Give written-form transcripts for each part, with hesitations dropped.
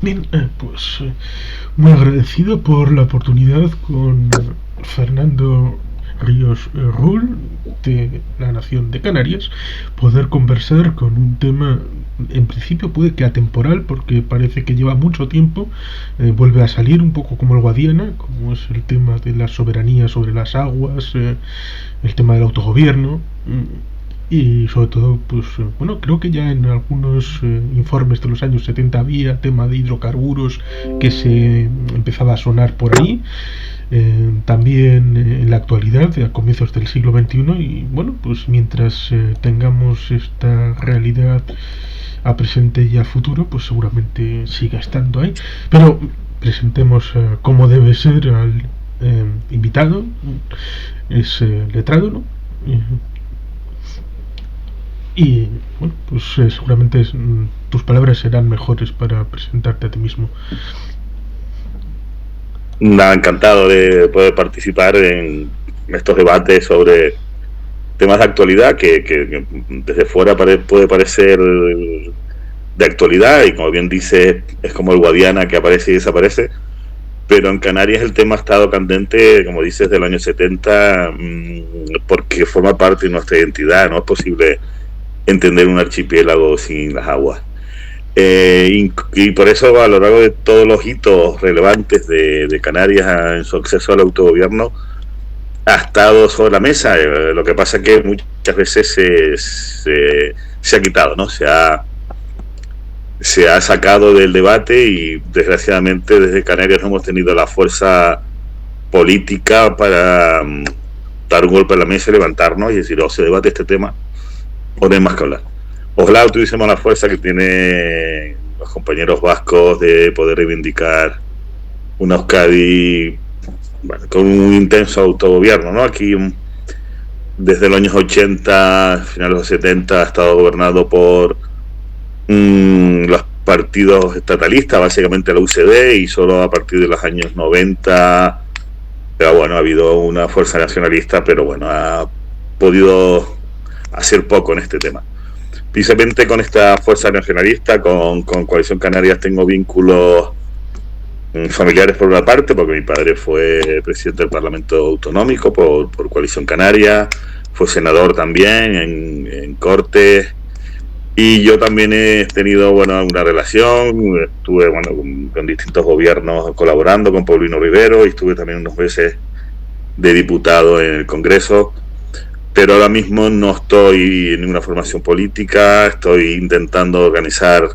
Bien, muy agradecido por la oportunidad con Fernando Ríos Rull de la Nación de Canarias poder conversar con un tema en principio puede que atemporal porque parece que lleva mucho tiempo, vuelve a salir un poco como el Guadiana, como es el tema de la soberanía sobre las aguas, el tema del autogobierno. Y sobre todo, bueno, creo que ya en algunos informes de los años 70 había tema de hidrocarburos que se empezaba a sonar por ahí. También en la actualidad, a comienzos del siglo XXI, y bueno, pues mientras tengamos esta realidad a presente y a futuro, pues seguramente siga estando ahí. Pero presentemos como debe ser al invitado, es letrado, ¿no? Y bueno, pues seguramente tus palabras serán mejores para presentarte a ti mismo. Nada, encantado de poder participar en estos debates sobre temas de actualidad que desde fuera puede parecer de actualidad y como bien dice es como el Guadiana que aparece y desaparece, pero en Canarias el tema ha estado candente, como dices, del año 70 porque forma parte de nuestra identidad. No es posible entender un archipiélago sin las aguas. Y por eso a lo largo de todos los hitos relevantes de Canarias en su acceso al autogobierno ha estado sobre la mesa. Lo que pasa es que muchas veces se ha quitado, ¿no? Se ha sacado del debate y desgraciadamente desde Canarias no hemos tenido la fuerza política para dar un golpe a la mesa y levantarnos y decir, se debate este tema o no hay más que hablar. Ojalá tuviésemos la fuerza que tienen los compañeros vascos de poder reivindicar una Euskadi, bueno, con un intenso autogobierno, ¿no? Aquí desde los años 80, finales de los 70, ha estado gobernado por los partidos estatalistas, básicamente la UCD, y solo a partir de los años 90, pero bueno, ha habido una fuerza nacionalista, pero bueno, ha podido hacer poco en este tema. Precisamente con esta fuerza nacionalista, con Coalición Canarias, tengo vínculos familiares por una parte, porque mi padre fue presidente del Parlamento Autonómico por Coalición Canaria, fue senador también en Cortes, y yo también he tenido una relación, estuve con distintos gobiernos colaborando con Paulino Rivero, y estuve también unos meses de diputado en el Congreso, pero ahora mismo no estoy en ninguna formación política, estoy intentando organizar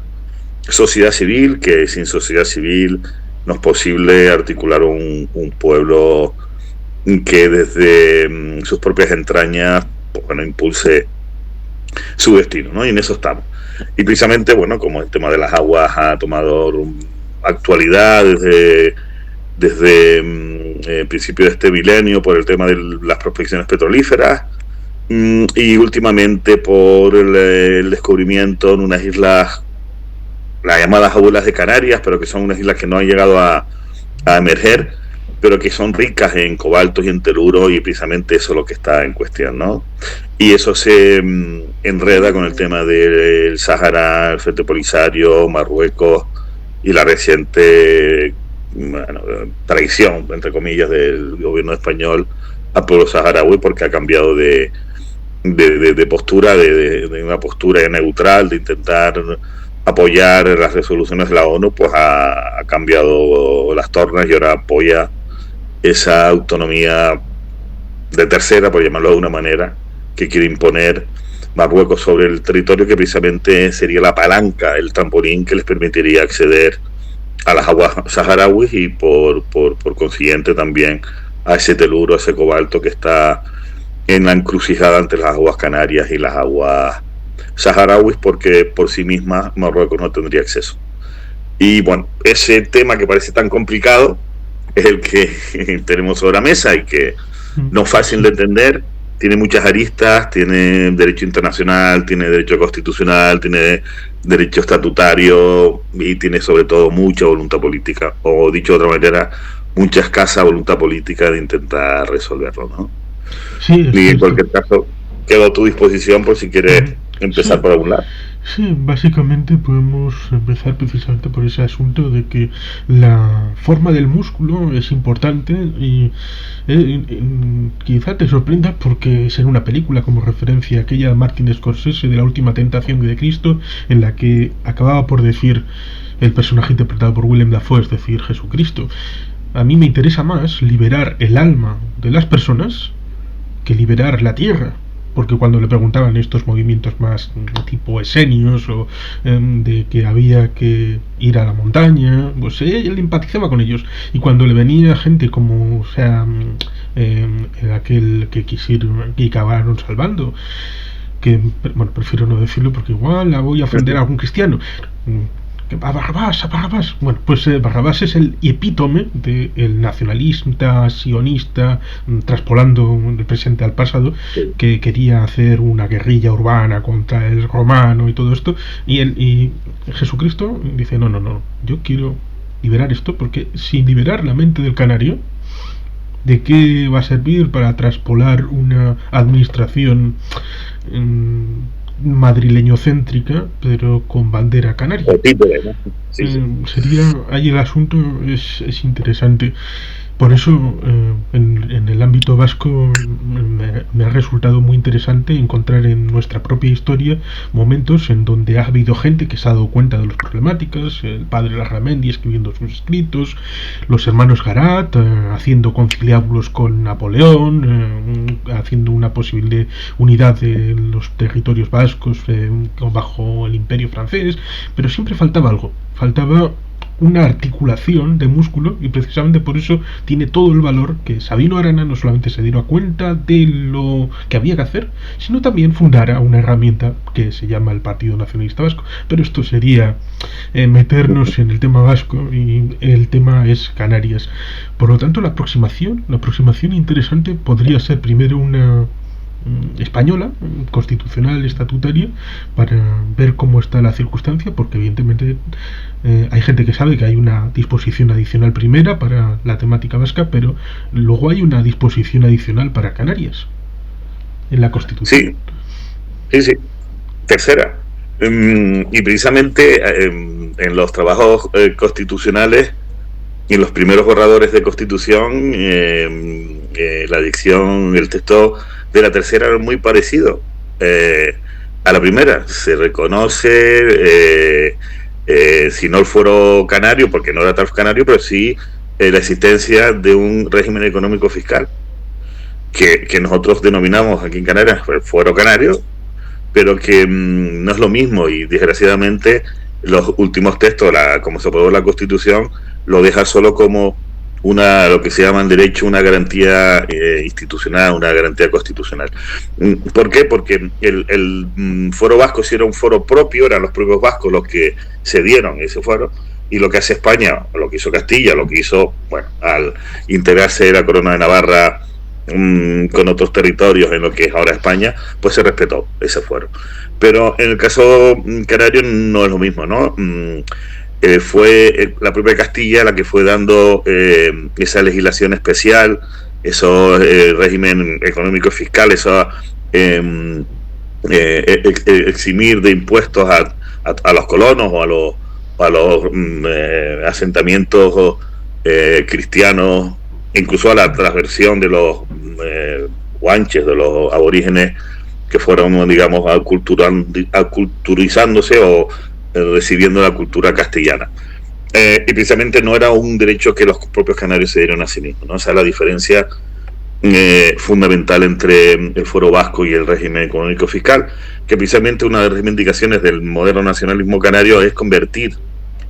sociedad civil, que sin sociedad civil no es posible articular un pueblo que desde sus propias entrañas impulse su destino, ¿no? Y en eso estamos. Y precisamente, como el tema de las aguas ha tomado actualidad desde el principio de este milenio por el tema de las prospecciones petrolíferas, y últimamente por el descubrimiento en unas islas, las llamadas abuelas de Canarias, pero que son unas islas que no han llegado a emerger, pero que son ricas en cobaltos y en teluro, y precisamente eso es lo que está en cuestión, ¿no? Y eso se enreda con el tema del Sahara, el Frente Polisario, Marruecos y la reciente traición, entre comillas, del gobierno español al pueblo saharaui, porque ha cambiado de postura, de una postura neutral, de intentar apoyar las resoluciones de la ONU, pues ha cambiado las tornas y ahora apoya esa autonomía de tercera, por llamarlo de una manera, que quiere imponer Marruecos sobre el territorio, que precisamente sería la palanca, el trampolín que les permitiría acceder a las aguas saharauis y por consiguiente también a ese teluro, a ese cobalto que está en la encrucijada entre las aguas canarias y las aguas saharauis, porque por sí misma Marruecos no tendría acceso. Y ese tema que parece tan complicado es el que tenemos sobre la mesa y que no es fácil de entender, tiene muchas aristas, tiene derecho internacional, tiene derecho constitucional, tiene derecho estatutario y tiene sobre todo mucha voluntad política, o dicho de otra manera, mucha escasa voluntad política de intentar resolverlo, ¿no? Sí, Y en cualquier caso, quedo a tu disposición por si quieres empezar por algún lado. Sí, básicamente podemos empezar precisamente por ese asunto de que la forma del músculo es importante y quizá te sorprenda porque es en una película como referencia a aquella de Martin Scorsese de la última tentación de Cristo, en la que acababa por decir el personaje interpretado por Willem Dafoe, es decir, Jesucristo. A mí me interesa más liberar el alma de las personas que liberar la tierra, porque cuando le preguntaban estos movimientos más tipo esenios o de que había que ir a la montaña, pues él empatizaba con ellos. Y cuando le venía gente como, o sea, aquel que quisieron y acabaron salvando, que, bueno, prefiero no decirlo porque igual la voy a ofender a algún cristiano. A Barrabás, a Barrabás. Bueno, pues Barrabás es el epítome del nacionalista, sionista, traspolando el presente al pasado, que quería hacer una guerrilla urbana contra el romano y todo esto. Y Jesucristo dice, no, no, no, yo quiero liberar esto, porque sin liberar la mente del canario, ¿de qué va a servir para traspolar una administración madrileño-céntrica, pero con bandera canaria? Sí, sí. Sería, ahí el asunto es interesante. Por eso, en el ámbito vasco, me ha resultado muy interesante encontrar en nuestra propia historia momentos en donde ha habido gente que se ha dado cuenta de las problemáticas, el padre Larramendi escribiendo sus escritos, los hermanos Garat haciendo conciliábulos con Napoleón, haciendo una posible unidad de los territorios vascos bajo el imperio francés, pero siempre faltaba algo, faltaba una articulación de músculo, y precisamente por eso tiene todo el valor que Sabino Arana no solamente se diera cuenta de lo que había que hacer, sino también fundara una herramienta que se llama el Partido Nacionalista Vasco. Pero esto sería meternos en el tema vasco, y el tema es Canarias. Por lo tanto, la aproximación interesante podría ser primero una española, constitucional, estatutaria, para ver cómo está la circunstancia, porque evidentemente hay gente que sabe que hay una disposición adicional primera para la temática vasca, pero luego hay una disposición adicional para Canarias en la Constitución. Sí, sí, sí. Tercera. Y precisamente en los trabajos constitucionales y en los primeros borradores de constitución, la dicción, el texto de la tercera era muy parecido a la primera. Se reconoce, si no el fuero canario, porque no era tal canario, pero sí la existencia de un régimen económico fiscal que nosotros denominamos aquí en Canarias el fuero canario, pero que no es lo mismo, y desgraciadamente los últimos textos, como se aprobó la Constitución, lo deja solo como lo que se llama en derecho una garantía institucional, una garantía constitucional. ¿Por qué? Porque el foro vasco, si era un foro propio, eran los propios vascos los que cedieron ese foro, y lo que hace España, lo que hizo Castilla, lo que hizo, bueno, al integrarse la corona de Navarra con otros territorios en lo que es ahora España, pues se respetó ese fuero. Pero en el caso canario no es lo mismo, ¿no? Fue la propia Castilla la que fue dando esa legislación especial, eso régimen económico fiscal, eso eximir de impuestos a los colonos o a los asentamientos cristianos, incluso a la transversión de los guanches, de los aborígenes que fueron, digamos, aculturizándose o recibiendo la cultura castellana. Y precisamente no era un derecho que los propios canarios se dieron a sí mismos, ¿no? O sea, la diferencia fundamental entre el fuero vasco y el régimen económico fiscal, que precisamente una de las reivindicaciones del moderno nacionalismo canario es convertir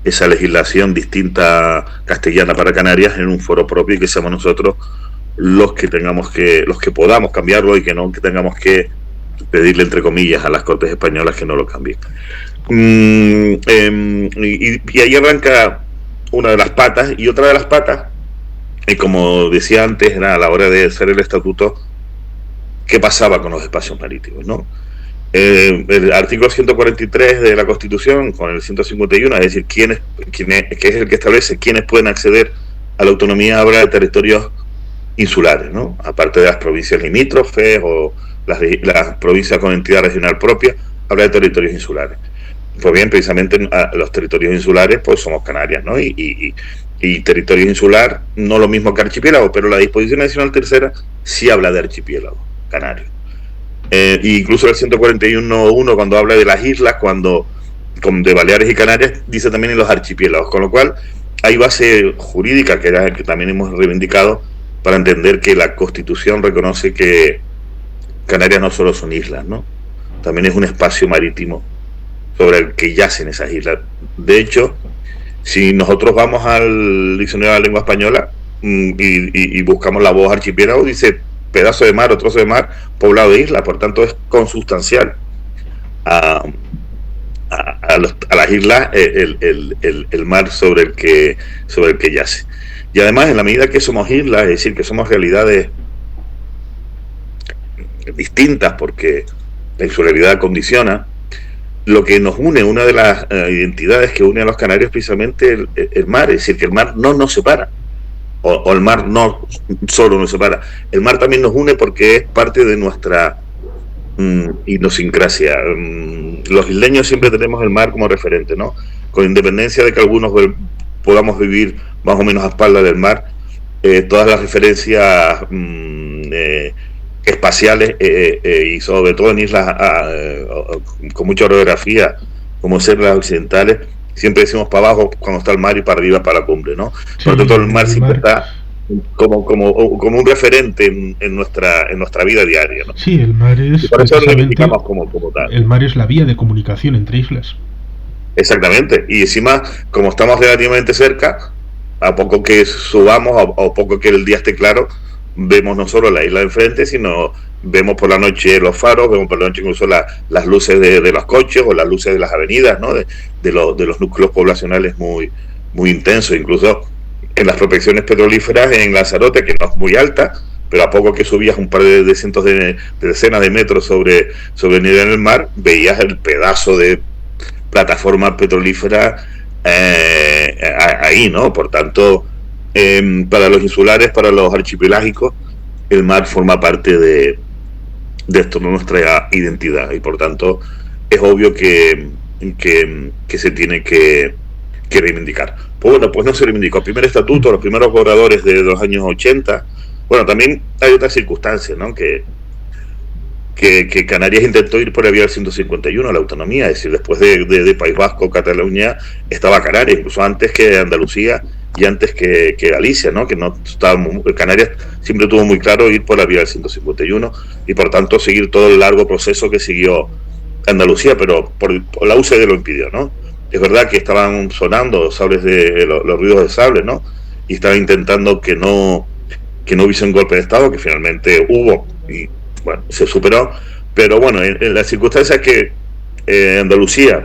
esa legislación distinta castellana para Canarias en un foro propio, y que seamos nosotros los que podamos cambiarlo, y que no que tengamos que pedirle, entre comillas, a las Cortes españolas que no lo cambien. Y ahí arranca una de las patas, y otra de las patas, como decía antes, era a la hora de hacer el estatuto, qué pasaba con los espacios marítimos, ¿no? El artículo 143 de la Constitución con el 151, es decir, que es el que establece quiénes pueden acceder a la autonomía, habla de territorios insulares, ¿no? Aparte de las provincias limítrofes o las provincias con entidad regional propia, habla de territorios insulares. Pues bien, precisamente los territorios insulares, pues somos Canarias, ¿no? Y territorio insular, no lo mismo que archipiélago, pero la disposición adicional tercera sí habla de archipiélago canario. Incluso el 141.1, cuando habla de las islas, de Baleares y Canarias, dice también en los archipiélagos, con lo cual hay base jurídica, que era el que también hemos reivindicado, para entender que la Constitución reconoce que Canarias no solo son islas, ¿no? También es un espacio marítimo sobre el que yacen esas islas. De hecho, si nosotros vamos al diccionario de la lengua española y buscamos la voz archipiélago, dice pedazo de mar o trozo de mar poblado de islas, por tanto es consustancial a las islas el mar sobre el que yace. Y además, en la medida que somos islas, es decir, que somos realidades distintas, porque la insularidad condiciona, lo que nos une, una de las identidades que une a los canarios, precisamente el mar, es decir, que el mar no nos separa, o el mar no solo nos separa, el mar también nos une porque es parte de nuestra idiosincrasia. Los isleños siempre tenemos el mar como referente, ¿no? Con independencia de que algunos podamos vivir más o menos a espaldas del mar, todas las referencias espaciales y sobre todo en islas con mucha orografía, como ser las occidentales, siempre decimos para abajo cuando está el mar y para arriba para la cumbre, ¿no? Sí, por lo tanto, el mar siempre está como un referente en nuestra vida diaria, ¿no? Sí, el mar es, y por eso lo reivindicamos como tal. El mar es la vía de comunicación entre islas. Exactamente, y encima, como estamos relativamente cerca, a poco que subamos o poco que el día esté claro, vemos no solo la isla de enfrente, sino vemos por la noche los faros, vemos por la noche incluso las luces de los coches o las luces de las avenidas, ¿no? de los núcleos poblacionales muy, muy intensos, incluso en las prospecciones petrolíferas en Lanzarote, que no es muy alta, pero a poco que subías un par de cientos de decenas de metros sobre el nivel del mar, veías el pedazo de plataforma petrolífera ahí, ¿no? Por tanto, para los insulares, para los archipelágicos, el mar forma parte de esto, de nuestra identidad, y por tanto es obvio que se tiene que reivindicar. Pues bueno, pues no se reivindicó. El primer estatuto, los primeros borradores de los años 80, bueno, también hay otras circunstancias, ¿no? Que Canarias intentó ir por la vía del 151, la autonomía, es decir, después de País Vasco, Cataluña, estaba Canarias, incluso antes que Andalucía y antes que Galicia, ¿no? Que no estaba Canarias siempre tuvo muy claro ir por la vía del 151 y por tanto seguir todo el largo proceso que siguió Andalucía, pero por la UCD lo impidió, ¿no? Es verdad que estaban sonando sables los ruidos de sables, ¿no? Y estaban intentando que no hubiese un golpe de Estado, que finalmente hubo y bueno, se superó, pero bueno, en las circunstancias que Andalucía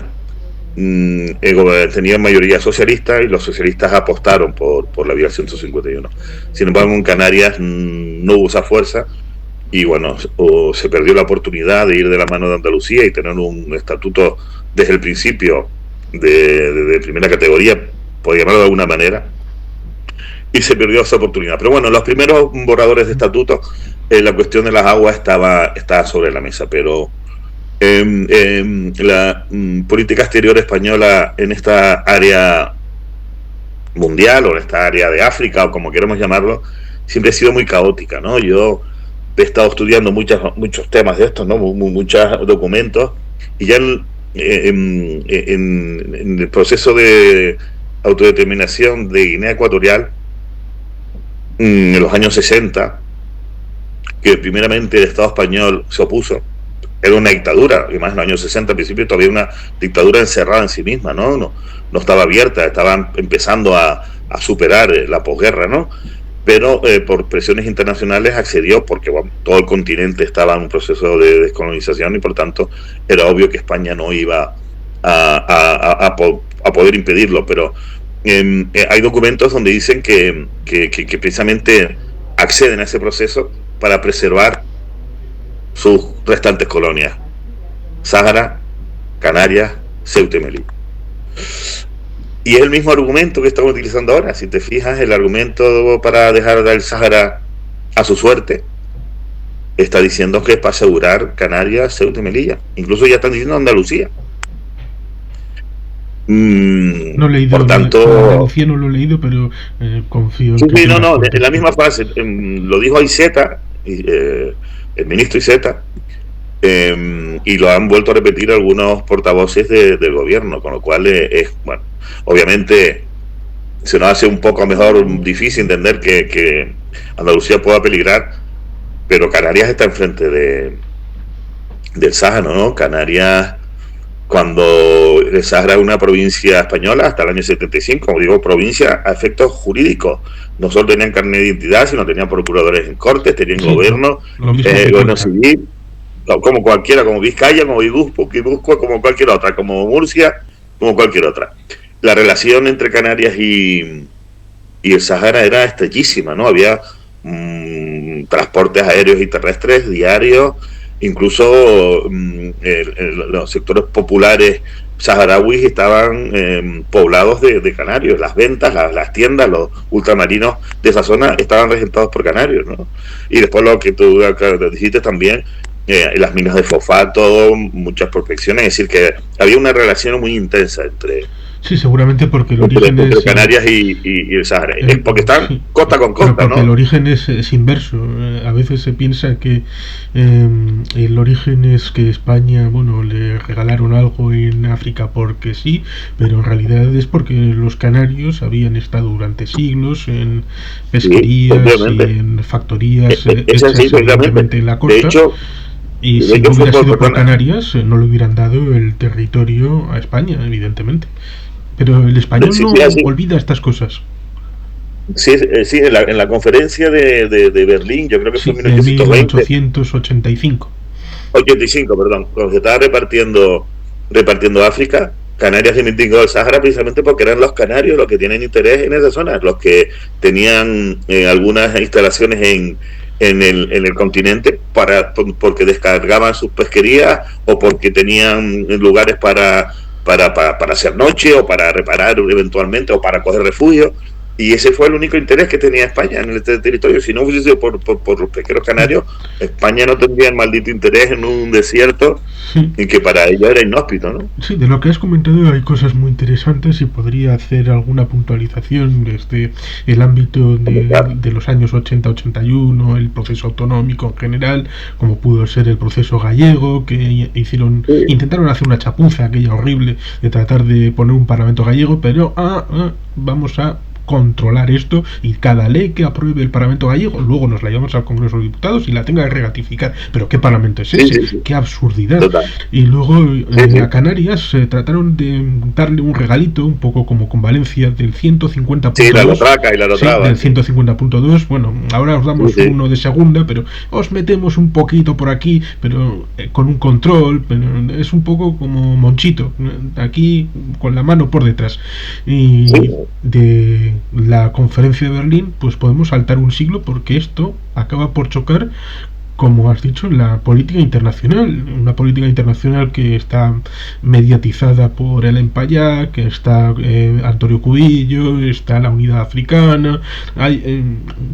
tenía mayoría socialista y los socialistas apostaron por la vía del 151. Sin embargo, en Canarias no hubo esa fuerza y bueno, se perdió la oportunidad de ir de la mano de Andalucía y tener un estatuto desde el principio de primera categoría, por llamarlo de alguna manera, y se perdió esa oportunidad. Pero bueno, los primeros borradores de estatuto, la cuestión de las aguas estaba sobre la mesa, pero la política exterior española en esta área mundial o en esta área de África o como queramos llamarlo, siempre ha sido muy caótica, ¿no? Yo he estado estudiando muchos temas de estos, ¿no? Muchos documentos, y ya en el proceso de autodeterminación de Guinea Ecuatorial en los años 60, que primeramente el Estado español se opuso, era una dictadura, y más en los años 60 al principio todavía una dictadura encerrada en sí misma, no estaba abierta, estaban empezando a superar la posguerra, ¿no? Pero por presiones internacionales accedió porque bueno, todo el continente estaba en un proceso de descolonización y por tanto era obvio que España no iba a poder impedirlo, pero hay documentos donde dicen que precisamente acceden a ese proceso para preservar sus restantes colonias: Sáhara, Canarias, Ceuta y Melilla. Y es el mismo argumento que estamos utilizando ahora. Si te fijas, el argumento para dejar al Sáhara a su suerte está diciendo que es para asegurar Canarias, Ceuta y Melilla. Incluso ya están diciendo Andalucía. No he leído, por tanto, Andalucía no lo he leído, pero confío en que sí, tenga no, fuentes. en la misma frase, lo dijo Iceta, el ministro Iceta, y lo han vuelto a repetir algunos portavoces del gobierno, con lo cual es, bueno, obviamente se nos hace un poco mejor difícil entender que Andalucía pueda peligrar, pero Canarias está enfrente del Sáhara, ¿no? Canarias, cuando el Sáhara es una provincia española hasta el año 75, como digo, provincia a efectos jurídicos. No solo tenían carnet de identidad, sino tenían procuradores en cortes, tenían Sí, gobierno, lo mismo que gobierno Cuenca. civil, como cualquiera, como Vizcaya, como Guipúzcoa, como cualquier otra, como Murcia, como cualquier otra. La relación entre Canarias y el Sáhara era estrechísima, ¿no? Había transportes aéreos y terrestres diarios, incluso los sectores populares saharauis estaban poblados de canarios, las ventas, las tiendas, los ultramarinos de esa zona estaban regentados por canarios, ¿no? Y después lo que tú dijiste también, las minas de fosfato, muchas prospecciones, es decir, que había una relación muy intensa Sí, seguramente porque el origen entre es Canarias y el Sahara, porque están sí, costa con pero costa, porque el ¿no? origen es inverso. A veces se piensa que el origen es que España, bueno, le regalaron algo en África porque sí, pero en realidad es porque los canarios habían estado durante siglos en Sí, pesquerías y efectivamente. en factorías Es así, hechas efectivamente. evidentemente en la De costa. hecho, Y de si hecho no fue hubiera sido por perdona, Canarias, no le hubieran dado el territorio a España, evidentemente. Pero el español sí, no sí, así, olvida estas cosas. sí, sí, en la conferencia de Berlín, yo creo que fue Sí, en de 1820, 1885. 85, perdón, cuando se estaba repartiendo África, Canarias se indicó del Sahara precisamente porque eran los canarios los que tienen interés en esa zona, los que tenían algunas instalaciones en el continente porque descargaban sus pesquerías o porque tenían lugares para hacer noche o para reparar eventualmente o para coger refugio. Y ese fue el único interés que tenía España en este territorio. Si no hubiese sido por los pesqueros canarios, España no tendría el maldito interés en un desierto Sí, y que para ellos era inhóspito, ¿no? sí, de lo que has comentado hay cosas muy interesantes y podría hacer alguna puntualización desde el ámbito de los años 80-81, el proceso autonómico en general, como pudo ser el proceso gallego, que Sí, intentaron hacer una chapuza aquella horrible de tratar de poner un parlamento gallego, pero vamos a controlar esto y cada ley que apruebe el Parlamento gallego luego nos la llevamos al Congreso de Diputados y la tenga que ratificar. Pero ¿qué Parlamento es sí, ese? sí, sí, ¡Qué absurdidad! total. Y luego Sí, a sí. Canarias trataron de darle un regalito, un poco como con Valencia, del Sí, la 150.2. lotraca y la Sí, lotraba, del sí. 150.2. Bueno, ahora os Sí, damos sí. uno de segunda, pero os metemos un poquito por aquí, pero con un control. Pero es un poco como Monchito, aquí con la mano por detrás. Sí, Y de la conferencia de Berlín, pues podemos saltar un siglo porque esto acaba por chocar, como has dicho, la política internacional, una política internacional que está mediatizada por el Empayá, que está Antonio Cubillo, está la Unidad Africana,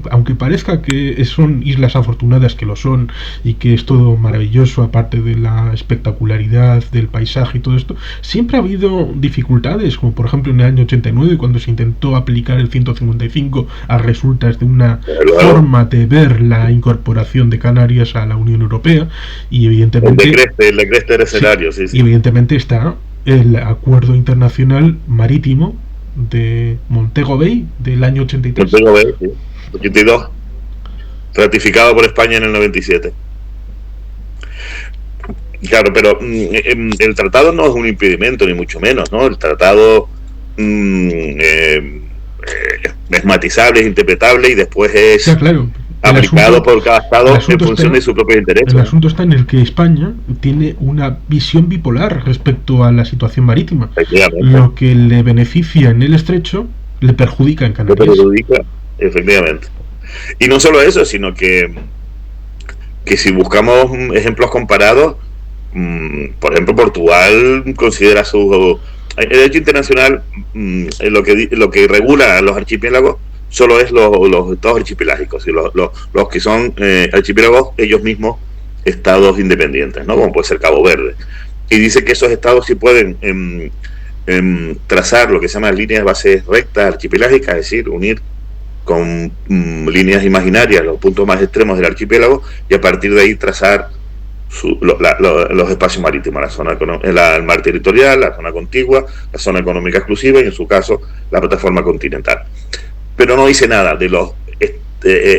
aunque parezca que son islas afortunadas, que lo son, y que es todo maravilloso, aparte de la espectacularidad del paisaje y todo esto, siempre ha habido dificultades, como por ejemplo en el año 89, cuando se intentó aplicar el 155 a resultas de una desde luego. forma de ver la incorporación de Canarias a la Unión Europea y evidentemente El decreste del sí, escenario, sí, y sí. evidentemente está el acuerdo internacional marítimo de Montego Bay del año 83. Montego Bay, sí. 82, ratificado por España en el 97. Claro, pero el tratado no es un impedimento, ni mucho menos, ¿no? El tratado es matizable, es interpretable y después Ya es claro, el aplicado asunto por cada el Estado en asunto función está de sus propios el intereses, ¿no? asunto está en el que España tiene una visión bipolar respecto a la situación marítima. Efectivamente, Lo que le beneficia en el estrecho le perjudica en lo Canarias. perjudica, efectivamente. Y no solo eso, sino que si buscamos ejemplos comparados, por ejemplo, Portugal considera su... El derecho internacional, lo que regula los archipiélagos, solo es los estados archipelágicos, y los que son archipiélagos, ellos mismos, estados independientes, ¿no? Como puede ser Cabo Verde. Y dice que esos estados sí pueden trazar lo que se llama líneas de bases rectas archipelágicas, es decir, unir con líneas imaginarias los puntos más extremos del archipiélago y a partir de ahí trazar los espacios marítimos, la zona el mar territorial, la zona contigua, la zona económica exclusiva y en su caso la plataforma continental. Pero no dice nada de los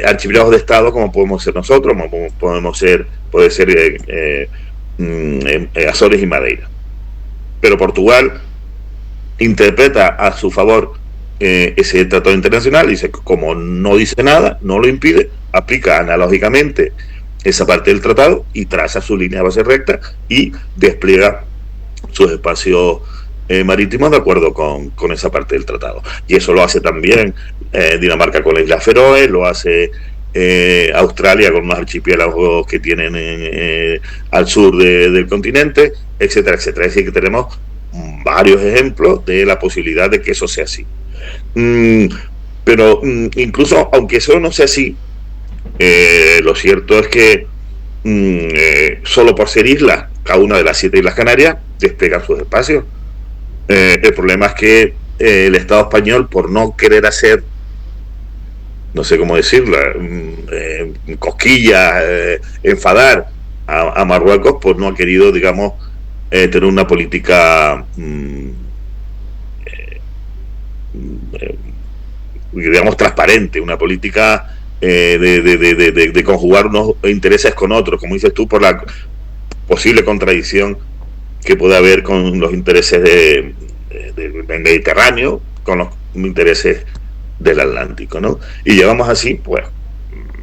archipiélagos de estado como podemos ser nosotros, como puede ser Azores y Madeira. Pero Portugal interpreta a su favor ese tratado internacional, dice que como no dice nada, no lo impide, aplica analógicamente esa parte del tratado y traza su línea de base recta y despliega sus espacios marítimos de acuerdo con esa parte del tratado. Y eso lo hace también Dinamarca con la isla Feroe, lo hace Australia con unos archipiélagos que tienen al sur del continente, etcétera, etcétera. Es decir, que tenemos varios ejemplos de la posibilidad de que eso sea así. Pero incluso aunque eso no sea así, lo cierto es que solo por ser islas, cada una de las 7 Islas Canarias desplegan sus espacios. El problema es que el Estado español, por no querer hacer, no sé cómo decirlo, cosquillas, enfadar a Marruecos, pues no ha querido, digamos, tener una política digamos transparente, una política de conjugar unos intereses con otros, como dices tú, por la posible contradicción que puede haber con los intereses del Mediterráneo, con los intereses del Atlántico, ¿no? Y llevamos así, pues,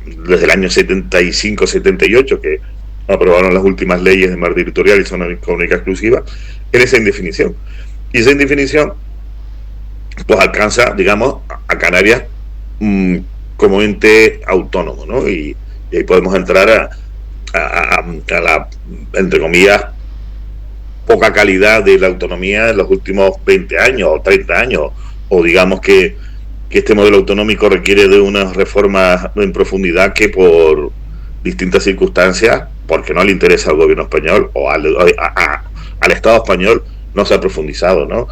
desde el año 75-78, que aprobaron las últimas leyes de mar territorial y zona económica exclusiva, en esa indefinición. Y esa indefinición, pues, alcanza, digamos, a Canarias como ente autónomo, ¿no? Y ahí podemos entrar a la, entre comillas, poca calidad de la autonomía en los últimos 20 años o 30 años, o digamos que este modelo autonómico requiere de unas reformas en profundidad que por distintas circunstancias, porque no le interesa al gobierno español o al Estado español, no se ha profundizado, ¿no?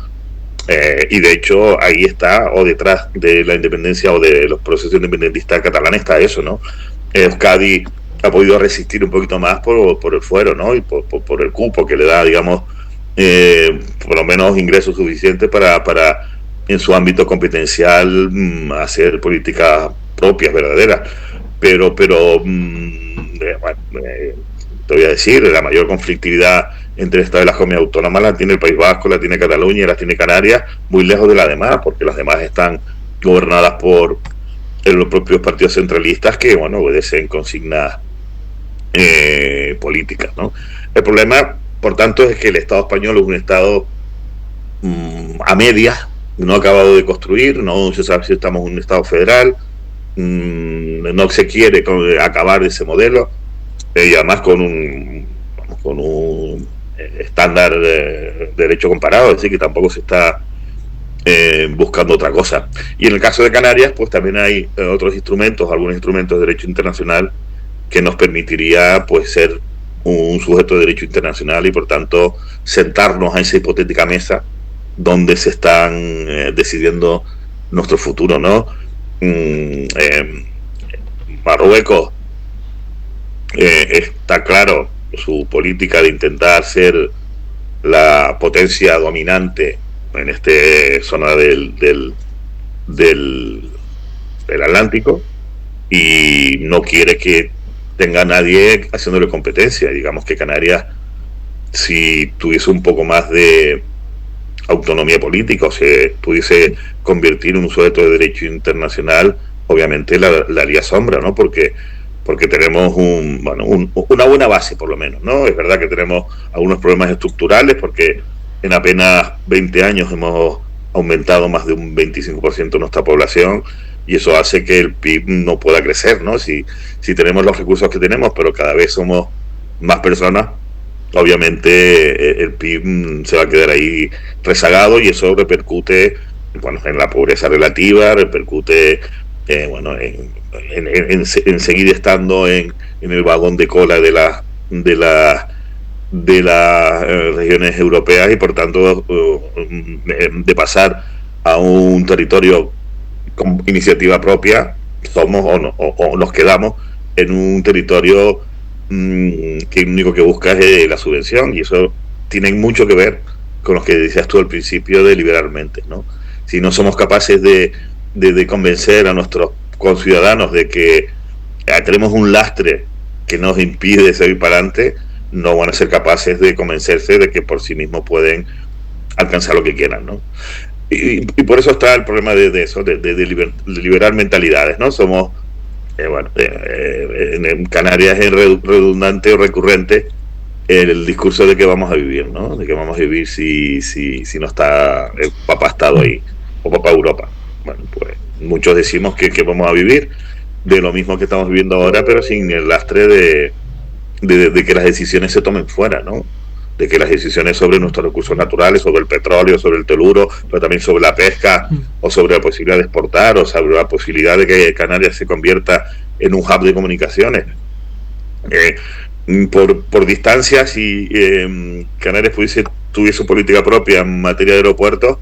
Y de hecho ahí está, o detrás de la independencia o de los procesos independentistas catalanes está eso, ¿no? Euskadi ha podido resistir un poquito más por el fuero, ¿no? Y por el cupo que le da, digamos, por lo menos ingresos suficientes para en su ámbito competencial hacer políticas propias, verdaderas. Pero bueno, te voy a decir, la mayor conflictividad entre el Estado y las comunidades autónomas la tiene el País Vasco, la tiene Cataluña y la tiene Canarias, muy lejos de las demás, porque las demás están gobernadas por los propios partidos centralistas que, bueno, obedecen consignas políticas, ¿no? El problema, por tanto, es que el Estado español es un Estado a medias, no acabado de construir, no se sabe si estamos en un Estado federal, no se quiere acabar de ese modelo, y además con un estándar de derecho comparado, es decir, que tampoco se está buscando otra cosa. Y en el caso de Canarias, pues también hay otros instrumentos, algunos instrumentos de derecho internacional que nos permitiría, pues, ser un sujeto de derecho internacional y por tanto sentarnos a esa hipotética mesa donde se están decidiendo nuestro futuro, ¿no? Marruecos está claro su política de intentar ser la potencia dominante en esta zona del Atlántico y no quiere que tenga nadie haciéndole competencia. Digamos que Canarias, si tuviese un poco más de autonomía política o se pudiese convertir en un sujeto de derecho internacional, obviamente la haría sombra, ¿no? Porque tenemos una buena base, por lo menos, ¿no? Es verdad que tenemos algunos problemas estructurales, porque en apenas 20 años hemos aumentado más de un 25% nuestra población, y eso hace que el PIB no pueda crecer, ¿no? Si tenemos los recursos que tenemos, pero cada vez somos más personas, obviamente el PIB se va a quedar ahí rezagado, y eso repercute, bueno, en la pobreza relativa, repercute en seguir estando en el vagón de cola de las de las regiones europeas y por tanto de pasar a un territorio con iniciativa propia, somos o nos quedamos en un territorio que lo único que busca es la subvención, y eso tiene mucho que ver con lo que decías tú al principio de liberalmente, ¿no? Si no somos capaces de convencer a nuestros conciudadanos de que tenemos un lastre que nos impide seguir para adelante, no van a ser capaces de convencerse de que por sí mismos pueden alcanzar lo que quieran, ¿no? Y por eso está el problema de eso, de liberar mentalidades, ¿no? Somos, en Canarias es redundante o recurrente el discurso de que vamos a vivir, ¿no? De que vamos a vivir si no está el papá Estado ahí, o papá Europa. Bueno, pues muchos decimos que vamos a vivir de lo mismo que estamos viviendo ahora, pero sin el lastre de que las decisiones se tomen fuera, ¿no? De que las decisiones sobre nuestros recursos naturales, sobre el petróleo, sobre el teluro, pero también sobre la pesca, o sobre la posibilidad de exportar, o sobre la posibilidad de que Canarias se convierta en un hub de comunicaciones. Por distancia, si Canarias tuviese su política propia en materia de aeropuertos,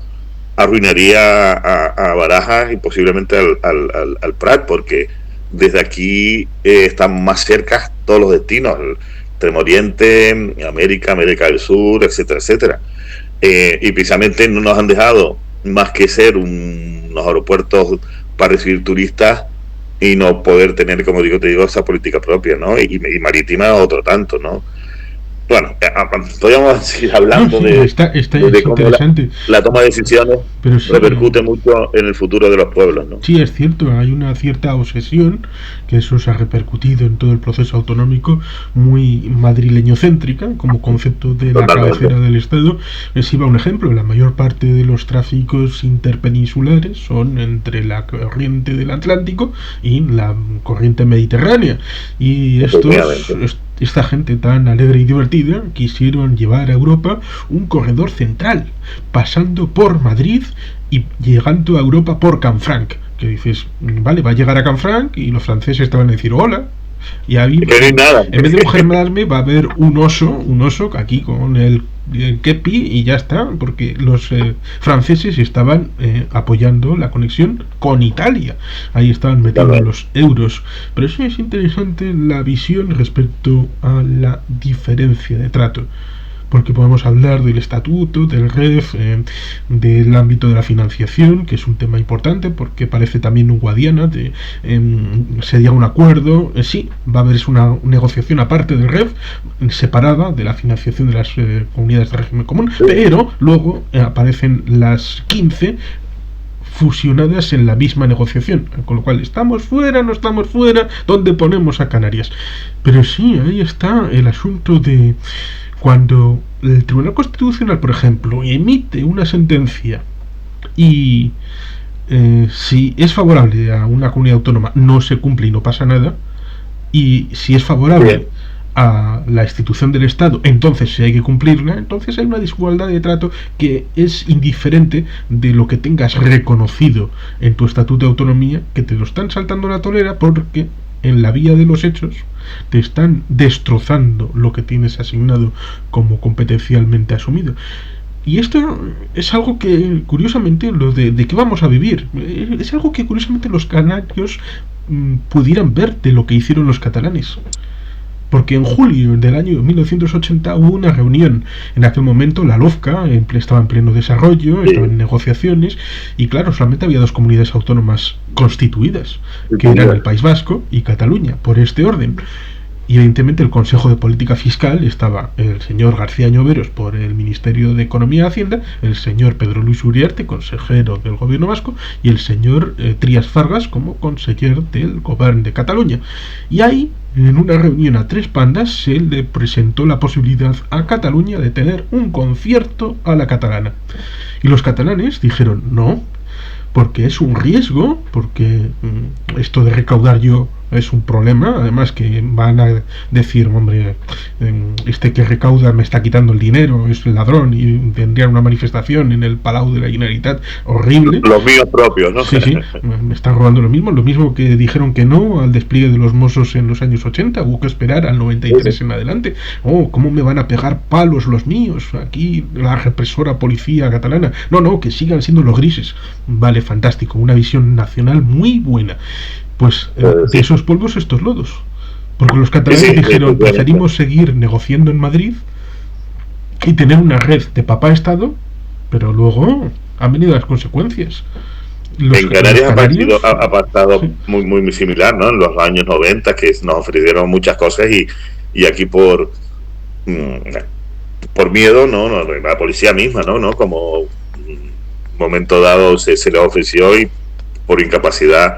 arruinaría a Barajas y posiblemente al Prat, porque desde aquí están más cerca todos los destinos, el Extremo Oriente, América del Sur, etcétera, etcétera. Y precisamente no nos han dejado más que ser unos aeropuertos para recibir turistas y no poder tener, como te digo, esa política propia, ¿no? Y marítima otro tanto, ¿no? Bueno, podríamos seguir hablando de cómo interesante. La toma de decisiones repercute mucho en el futuro de los pueblos, ¿no? Sí, es cierto, hay una cierta obsesión, que eso se ha repercutido en todo el proceso autonómico, muy madrileño-céntrica, como concepto de la cabecera del Estado. Les iba un ejemplo: la mayor parte de los tráficos interpeninsulares son entre la corriente del Atlántico y la corriente mediterránea, y esta gente tan alegre y divertida quisieron llevar a Europa un corredor central, pasando por Madrid y llegando a Europa por Canfranc. Que dices, vale, va a llegar a Canfranc y los franceses te van a decir hola. Y ahí, en vez de un germanarme, va a haber un oso aquí con el kepi y ya está, porque los franceses estaban apoyando la conexión con Italia, ahí estaban metiendo los euros. Pero eso es interesante, la visión respecto a la diferencia de trato, porque podemos hablar del estatuto, del REF, del ámbito de la financiación, que es un tema importante porque parece también un Guadiana, se llega a un acuerdo, sí, va a haber una negociación aparte del REF, separada de la financiación de las comunidades de régimen común, pero luego aparecen las 15 fusionadas en la misma negociación, con lo cual estamos fuera, no estamos fuera, ¿dónde ponemos a Canarias? Pero sí, ahí está el asunto de cuando el Tribunal Constitucional, por ejemplo, emite una sentencia y si es favorable a una comunidad autónoma no se cumple y no pasa nada, y si es favorable a la institución del Estado, entonces sí hay que cumplirla. Entonces hay una desigualdad de trato que es indiferente de lo que tengas reconocido en tu estatuto de autonomía, que te lo están saltando la tolera porque en la vía de los hechos te están destrozando lo que tienes asignado como competencialmente asumido. Y esto es algo que, curiosamente, lo de qué vamos a vivir, es algo que curiosamente los canarios pudieran ver de lo que hicieron los catalanes. Porque en julio del año 1980 hubo una reunión. En aquel momento la LOFCA estaba en pleno desarrollo, estaba en negociaciones, y claro, solamente había dos comunidades autónomas constituidas, que eran el País Vasco y Cataluña, por este orden. Y evidentemente el Consejo de Política Fiscal estaba el señor García Lloveros por el Ministerio de Economía y Hacienda, el señor Pedro Luis Uriarte, consejero del Gobierno Vasco, y el señor Trías Fargas como consejero del Gobierno de Cataluña. Y ahí, en una reunión a tres bandas, se le presentó la posibilidad a Cataluña de tener un concierto a la catalana. Y los catalanes dijeron no, porque es un riesgo, porque esto de recaudar yo es un problema, además que van a decir, hombre, este que recauda me está quitando el dinero, es el ladrón, y tendrían una manifestación en el Palau de la Generalitat horrible. Los míos propios, ¿no? Sí, me están robando lo mismo que dijeron que no al despliegue de los Mossos en los años 80, hubo que esperar al 93 en adelante. ¿Cómo me van a pegar palos los míos? Aquí la represora policía catalana. No, que sigan siendo los grises. Vale, fantástico, una visión nacional muy buena. Pues de esos polvos estos lodos. Porque los catalanes dijeron, preferimos seguir negociando en Madrid y tener una red de papá Estado, pero luego han venido las consecuencias. En Canarias ha pasado sí. muy similar, ¿no? En los años 90, que nos ofrecieron muchas cosas y aquí por miedo, ¿no? La policía misma, ¿no? Como un momento dado se les ofreció y por incapacidad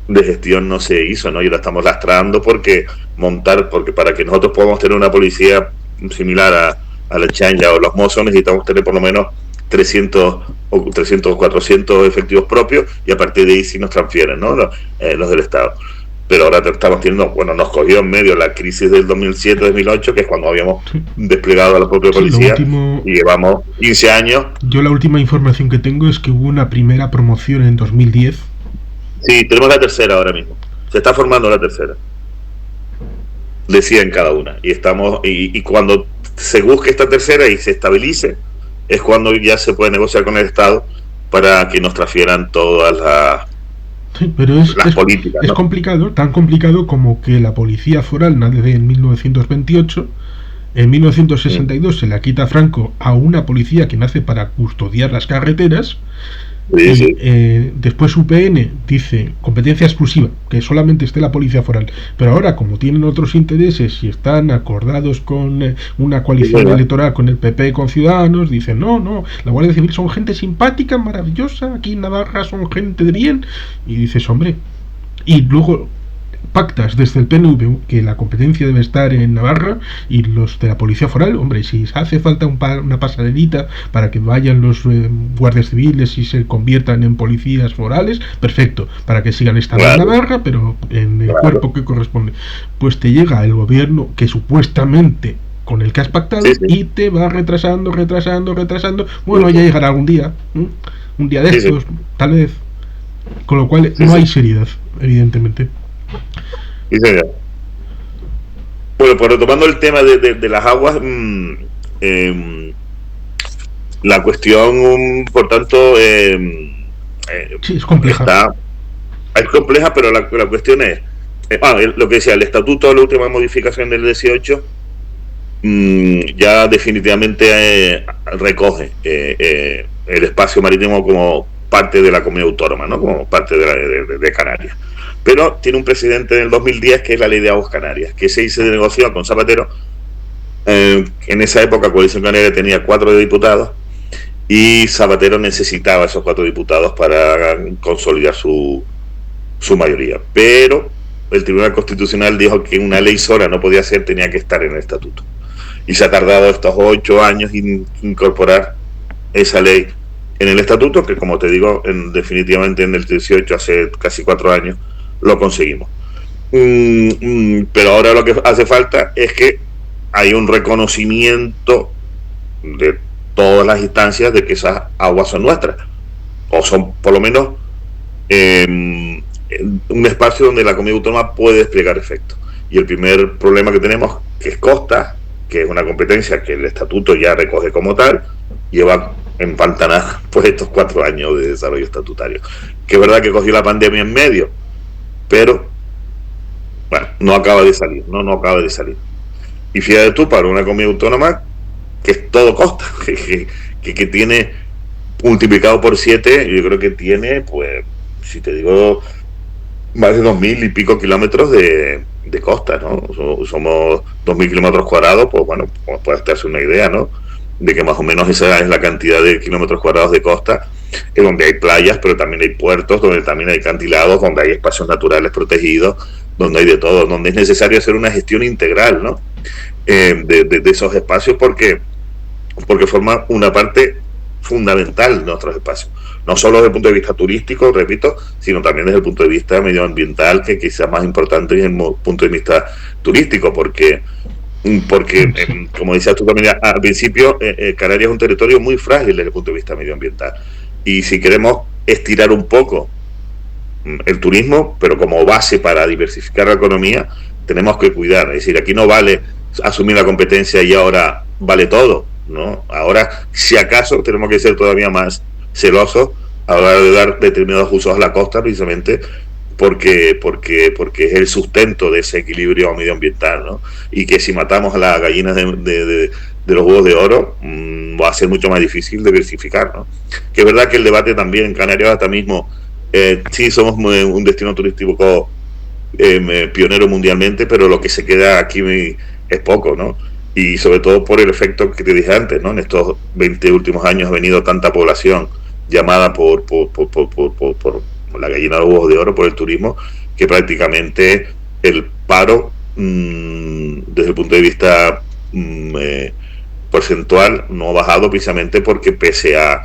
de gestión no se hizo, ¿no? Y ahora estamos lastrando porque para que nosotros podamos tener una policía similar a la Chanja o los Mossos, necesitamos tener por lo menos 300 o 400 efectivos propios, y a partir de ahí sí nos transfieren, ¿no? Los del Estado. Pero ahora estamos teniendo, nos cogió en medio la crisis del 2007-2008, que es cuando habíamos desplegado a la propia policía, y llevamos 15 años. Yo la última información que tengo es que hubo una primera promoción en 2010. Sí, tenemos la tercera ahora mismo. Se está formando la tercera. De 100 cada una. Y cuando se busque esta tercera y se estabilice, es cuando ya se puede negociar con el Estado para que nos transfieran todas las políticas. Es complicado, tan complicado como que la policía foral nace en 1928. En 1962 se la quita a Franco a una policía que nace para custodiar las carreteras. Sí. Después UPN dice competencia exclusiva, que solamente esté la policía foral, pero ahora como tienen otros intereses y están acordados con una coalición electoral con el PP y con Ciudadanos, dicen no, la Guardia Civil son gente simpática, maravillosa, aquí en Navarra son gente de bien, y dices, hombre, y luego pactas desde el PNV que la competencia debe estar en Navarra, y los de la policía foral, hombre, si hace falta una pasarelita para que vayan los guardias civiles y se conviertan en policías forales, perfecto, para que sigan estando en Navarra, pero en el cuerpo que corresponde. Pues te llega el gobierno que supuestamente con el que has pactado y te va retrasando. Bueno, ya llegará algún día, un día de estos, tal vez, con lo cual no hay seriedad, evidentemente. Sí, señor. Bueno, pues retomando el tema de las aguas, la cuestión, por tanto, sí, es compleja. Es compleja, pero la cuestión es, lo que decía, el estatuto, la última modificación del 18, ya definitivamente recoge el espacio marítimo como parte de la comunidad autónoma, ¿no? Como parte de Canarias. Pero tiene un precedente en el 2010, que es la Ley de Aguas Canarias, que se negoció con Zapatero. En esa época Coalición Canaria tenía 4 diputados y Zapatero necesitaba esos 4 diputados para consolidar su mayoría. Pero el Tribunal Constitucional dijo que una ley sola no podía ser, tenía que estar en el estatuto. Y se ha tardado estos 8 años en incorporar esa ley en el estatuto, que, como te digo, definitivamente en el 18, hace casi 4 años, lo conseguimos. Pero ahora lo que hace falta es que hay un reconocimiento de todas las instancias de que esas aguas son nuestras, o son por lo menos un espacio donde la comunidad autónoma puede desplegar efectos. Y el primer problema que tenemos, que es costa, que es una competencia que el estatuto ya recoge como tal, lleva empantanada pues estos 4 años de desarrollo estatutario, que es verdad que cogió la pandemia en medio, pero bueno, no acaba de salir. Y fíjate tú, para una comunidad autónoma que es todo costa, que tiene multiplicado por 7, yo creo que tiene, pues, si te digo, más de 2.000 y pico kilómetros de costa, ¿no? Somos 2.000 kilómetros cuadrados, pues bueno, pues puedes darse una idea, ¿no? De que más o menos esa es la cantidad de kilómetros cuadrados de costa, donde hay playas, pero también hay puertos, donde también hay acantilados, donde hay espacios naturales protegidos, donde hay de todo, donde es necesario hacer una gestión integral, ¿no? De esos espacios, porque forma una parte fundamental de nuestros espacios. No solo desde el punto de vista turístico, repito, sino también desde el punto de vista medioambiental, que quizás más importante desde el punto de vista turístico, porque como decías tú también al principio, Canarias es un territorio muy frágil desde el punto de vista medioambiental. Y si queremos estirar un poco el turismo, pero como base para diversificar la economía, tenemos que cuidar. Es decir, aquí no vale asumir la competencia y ahora vale todo, ¿no? Ahora, si acaso, tenemos que ser todavía más celosos a la hora de dar determinados usos a la costa, precisamente porque es el sustento de ese equilibrio medioambiental, ¿no? Y que si matamos a las gallinas de los huevos de oro, va a ser mucho más difícil diversificar, ¿no? Que es verdad que el debate también en Canarias hasta mismo, sí somos un destino turístico pionero mundialmente, pero lo que se queda aquí es poco, ¿no? Y sobre todo por el efecto que te dije antes, ¿no? En estos 20 últimos años ha venido tanta población llamada por la gallina de los huevos de oro, por el turismo, que prácticamente el paro, desde el punto de vista porcentual, no ha bajado, precisamente porque pese a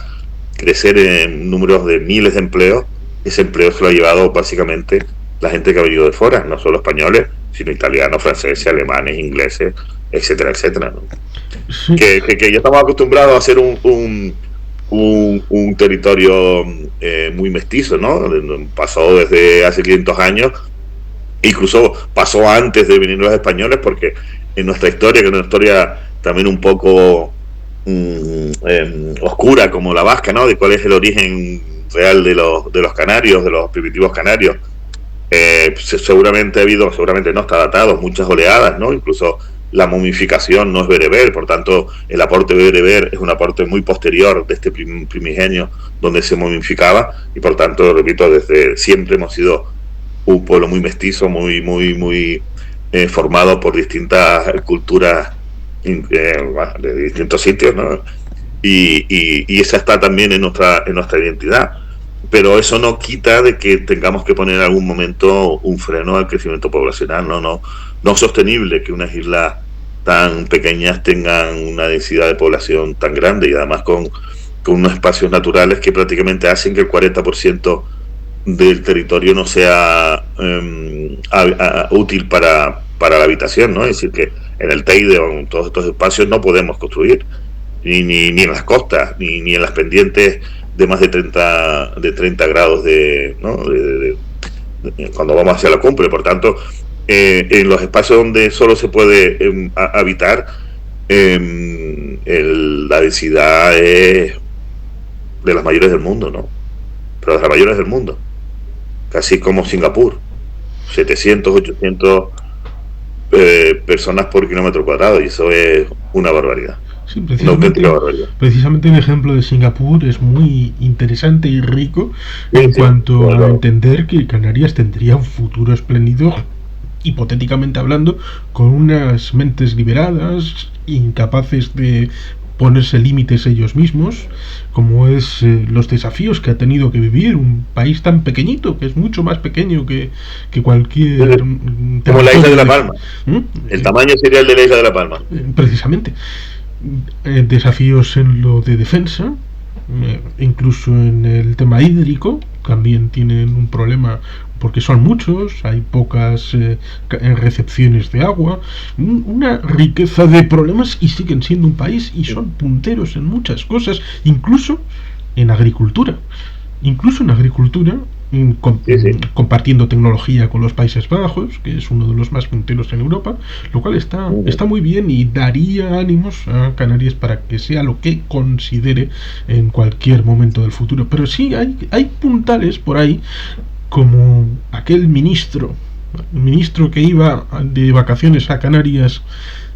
crecer en números de miles de empleos, ese empleo se lo ha llevado básicamente la gente que ha venido de fuera, no solo españoles, sino italianos, franceses, alemanes, ingleses, etcétera, etcétera, ¿no? Sí. Que ya estamos acostumbrados a ser un territorio muy mestizo, ¿no? Pasó desde hace 500 años, incluso pasó antes de venir los españoles, porque en nuestra historia, que es una historia también un poco oscura, como la vasca, ¿no? De cuál es el origen real de los canarios, de los primitivos canarios. Seguramente no, está datado, muchas oleadas, ¿no? Incluso la momificación no es bereber, por tanto el aporte bereber es un aporte muy posterior de este primigenio donde se momificaba, y por tanto, repito, desde siempre hemos sido un pueblo muy mestizo, muy formado por distintas culturas de distintos sitios, ¿no? Y esa está también en nuestra identidad. Pero eso no quita de que tengamos que poner en algún momento un freno al crecimiento poblacional. No sostenible que unas islas tan pequeñas tengan una densidad de población tan grande, y además con unos espacios naturales que prácticamente hacen que el 40% del territorio no sea útil para la habitación, ¿no? Es decir, que en el Teide o en todos estos espacios no podemos construir, ni en las costas, ni en las pendientes de más de 30 grados cuando vamos hacia la cumbre. Por tanto, en los espacios donde solo se puede habitar, la densidad es de las mayores del mundo, ¿no? Pero de las mayores del mundo, casi como Singapur, 700, 800 personas por kilómetro cuadrado, y eso es una barbaridad. Sí, precisamente el ejemplo de Singapur es muy interesante y rico en cuanto a entender que Canarias tendría un futuro espléndido, hipotéticamente hablando, con unas mentes liberadas, incapaces de ponerse límites ellos mismos, como es los desafíos que ha tenido que vivir un país tan pequeñito, que es mucho más pequeño que cualquier... Como la isla de La Palma. El tamaño sería el de la isla de La Palma. Precisamente. Desafíos en lo de defensa, incluso en el tema hídrico también tienen un problema, porque son muchos, hay pocas recepciones de agua, una riqueza de problemas, y siguen siendo un país y son punteros en muchas cosas, incluso en agricultura, compartiendo tecnología con los Países Bajos, que es uno de los más punteros en Europa, lo cual está muy bien, y daría ánimos a Canarias para que sea lo que considere en cualquier momento del futuro. Pero sí hay puntales por ahí, como aquel ministro que iba de vacaciones a Canarias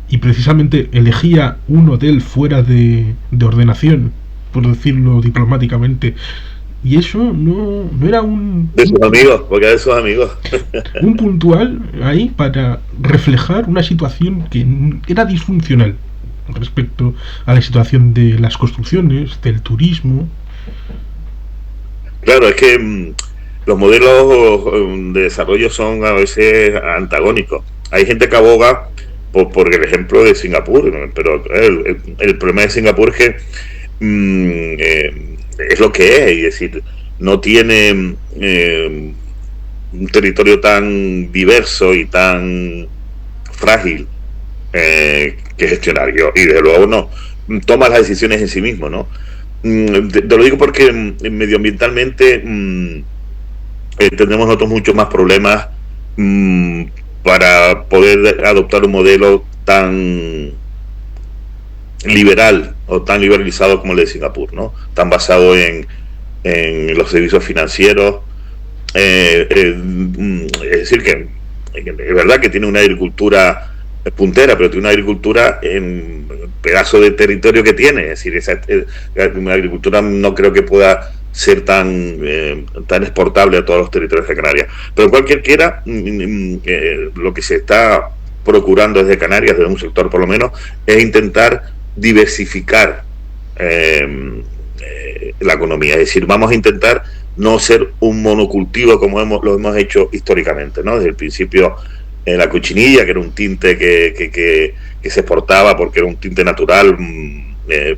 y precisamente elegía un hotel fuera de ordenación, por decirlo diplomáticamente. Y eso no era de sus amigos, porque de sus amigos. Un puntual ahí para reflejar una situación que era disfuncional respecto a la situación de las construcciones, del turismo. Claro, es que los modelos de desarrollo son a veces antagónicos. Hay gente que aboga por el ejemplo de Singapur, pero el problema de Singapur es que es lo que es decir, no tiene un territorio tan diverso y tan frágil que gestionar, y desde luego no toma las decisiones en sí mismo, ¿no? Te lo digo porque medioambientalmente tendremos nosotros muchos más problemas para poder adoptar un modelo tan liberal o tan liberalizado como el de Singapur, ¿no? Tan basado en los servicios financieros. Es decir, que es verdad que tiene una agricultura puntera, pero tiene una agricultura en pedazo de territorio que tiene. Es decir, una agricultura no creo que pueda ser tan exportable a todos los territorios de Canarias. Pero en cualquier quiera, lo que se está procurando desde Canarias, desde un sector por lo menos, es intentar diversificar la economía. Es decir, vamos a intentar no ser un monocultivo como lo hemos hecho históricamente, ¿no? Desde el principio la cochinilla, que era un tinte que se exportaba porque era un tinte natural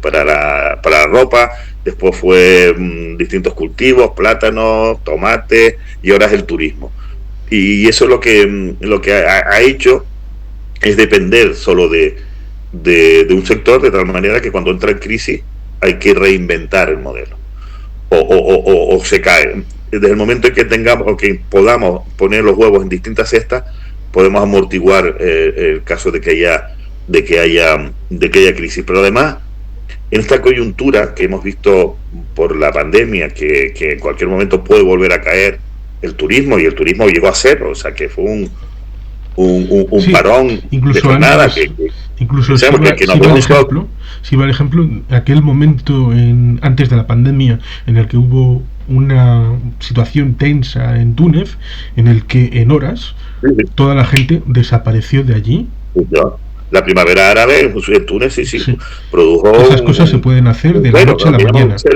para la ropa. Después fue distintos cultivos, plátanos, tomate, y ahora es el turismo. Y eso es lo que ha hecho es depender solo de un sector, de tal manera que cuando entra en crisis hay que reinventar el modelo o se cae. Desde el momento en que tengamos o que podamos poner los huevos en distintas cestas, podemos amortiguar el caso de que haya crisis. Pero además, en esta coyuntura que hemos visto por la pandemia, que en cualquier momento puede volver a caer el turismo, y el turismo llegó a cero, o sea que fue un sí, parón incluso de nada incluso si va el ejemplo, aquel momento antes de la pandemia en el que hubo una situación tensa en Túnez, en el que en horas toda la gente desapareció de allí. La primavera árabe en Túnez sí. Produjo esas cosas se pueden hacer de la noche a la mañana, sí,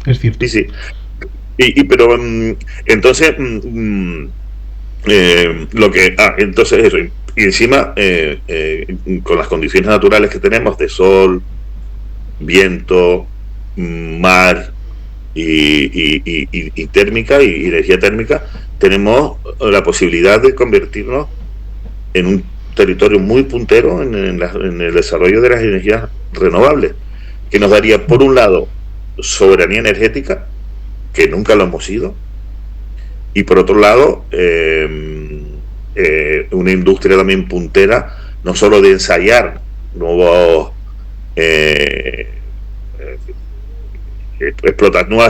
es cierto. Sí. Pero entonces entonces eso, y encima con las condiciones naturales que tenemos de sol, viento, mar y térmica y energía térmica, tenemos la posibilidad de convertirnos en un territorio muy puntero en el desarrollo de las energías renovables, que nos daría, por un lado, soberanía energética, que nunca lo hemos sido, y por otro lado una industria también puntera, no solo de ensayar nuevas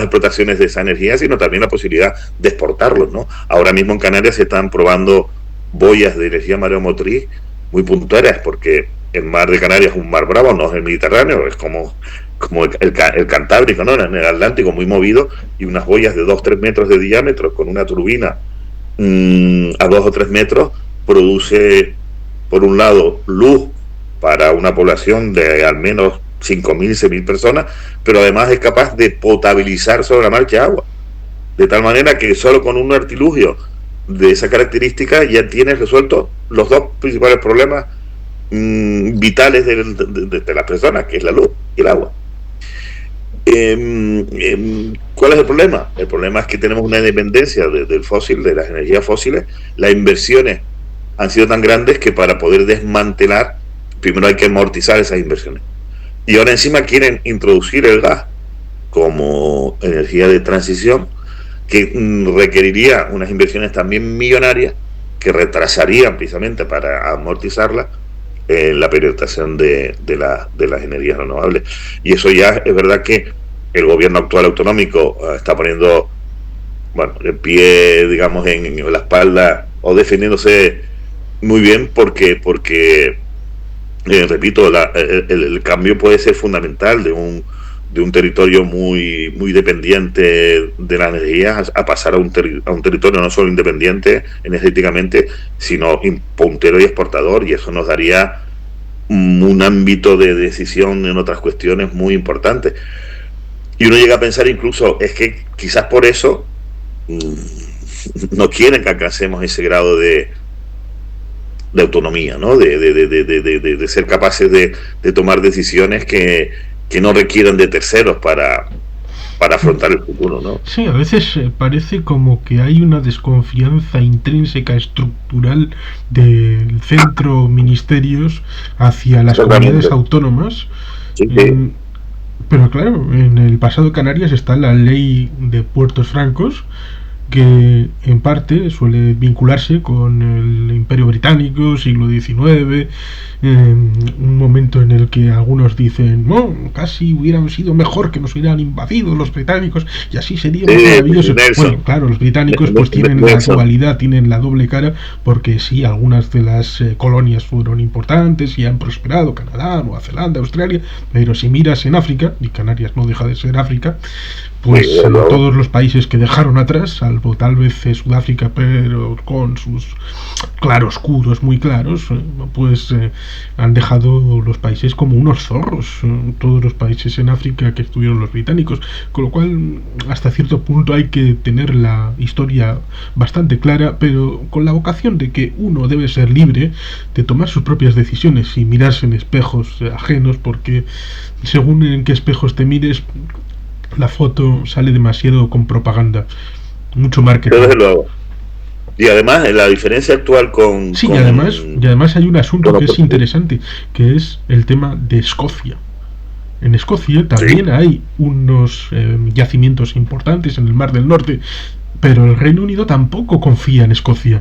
explotaciones de esa energía, sino también la posibilidad de exportarlos, ¿no? Ahora mismo en Canarias se están probando boyas de energía mareomotriz muy punteras, porque el mar de Canarias es un mar bravo, no es el Mediterráneo, es como el Cantábrico, ¿no? En el Atlántico, muy movido, y unas boyas de 2-3 metros de diámetro con una turbina a 2 o 3 metros produce, por un lado, luz para una población de al menos 5.000, 6.000 personas, pero además es capaz de potabilizar sobre la marcha agua, de tal manera que solo con un artilugio de esa característica ya tienes resuelto los dos principales problemas vitales de las personas, que es la luz y el agua. ¿Cuál es el problema? El problema es que tenemos una dependencia del fósil, de las energías fósiles. Las inversiones han sido tan grandes que para poder desmantelar, primero hay que amortizar esas inversiones. Y ahora encima quieren introducir el gas como energía de transición, que requeriría unas inversiones también millonarias, que retrasarían precisamente para amortizarla la penetración de las energías renovables. Y eso ya es verdad que el gobierno actual autonómico está poniendo el pie, digamos, en la espalda, o defendiéndose muy bien, porque repito, el cambio puede ser fundamental de un territorio muy dependiente de la energía a pasar a un territorio no solo independiente energéticamente, sino puntero y exportador, y eso nos daría un ámbito de decisión en otras cuestiones muy importantes. Y uno llega a pensar incluso, es que quizás por eso no quieren que alcancemos ese grado de autonomía, ¿no? De ser capaces de tomar decisiones que que no requieran de terceros para afrontar el futuro, ¿no? Sí, a veces parece como que hay una desconfianza intrínseca, estructural del centro ministerios hacia las comunidades autónomas. Sí, sí. Pero claro, en el pasado de Canarias está la ley de puertos francos, que en parte suele vincularse con el Imperio Británico, siglo XIX, un momento en el que algunos dicen, no, casi hubieran sido mejor que nos hubieran invadido los británicos y así seríamos maravillosos. Bueno, claro, los británicos pues tienen la dualidad, tienen la doble cara, porque sí, algunas de las colonias fueron importantes y han prosperado, Canadá, Nueva Zelanda, Australia, pero si miras en África, y Canarias no deja de ser África, pues todos los países que dejaron atrás, salvo tal vez Sudáfrica, pero con sus claroscuros muy claros, pues han dejado los países como unos zorros, todos los países en África que estuvieron los británicos, con lo cual hasta cierto punto hay que tener la historia bastante clara, pero con la vocación de que uno debe ser libre de tomar sus propias decisiones y mirarse en espejos ajenos, porque según en qué espejos te mires, la foto sale demasiado con propaganda, mucho marketing. Desde luego. Y además, la diferencia actual con... Sí, y además hay un asunto que es interesante, que es el tema de Escocia. En Escocia también hay unos yacimientos importantes en el Mar del Norte, pero el Reino Unido tampoco confía en Escocia.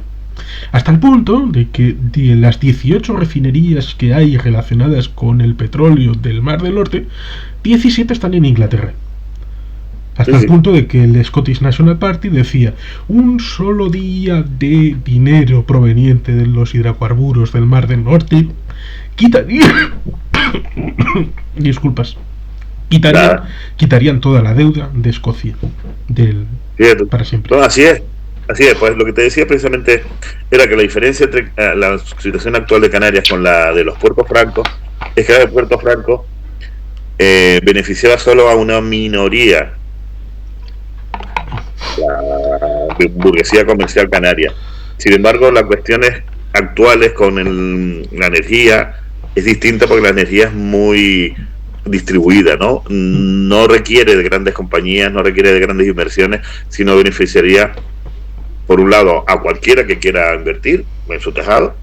Hasta el punto de que de las 18 refinerías que hay relacionadas con el petróleo del Mar del Norte, 17 están en Inglaterra. Hasta el punto de que el Scottish National Party decía, un solo día de dinero proveniente de los hidrocarburos del Mar del Norte quitarían toda la deuda de Escocia para siempre. No, así es, pues lo que te decía precisamente era que la diferencia entre la situación actual de Canarias con la de los puertos francos es que el puerto franco beneficiaba solo a una minoría, la burguesía comercial canaria. Sin embargo, las cuestiones actuales con la energía es distinta, porque la energía es muy distribuida, ¿no? No requiere de grandes compañías, no requiere de grandes inversiones, sino beneficiaría, por un lado, a cualquiera que quiera invertir en su tejado,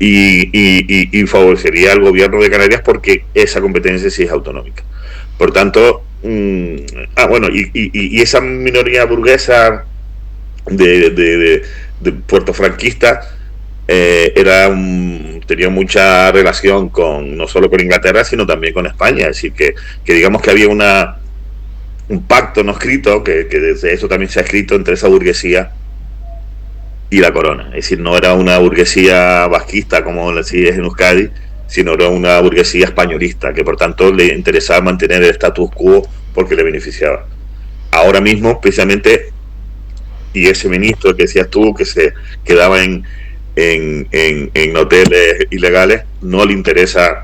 y favorecería al gobierno de Canarias, porque esa competencia sí es autonómica. Por tanto, y esa minoría burguesa de puertofranquista tenía mucha relación no solo con Inglaterra, sino también con España. Es decir, que digamos que había un pacto no escrito, que desde eso también se ha escrito, entre esa burguesía y la corona. Es decir, no era una burguesía vasquista como la decía en Euskadi, sino era una burguesía españolista, que por tanto le interesaba mantener el status quo porque le beneficiaba. Ahora mismo, precisamente, y ese ministro que decías tú, que se quedaba en hoteles ilegales, no le interesa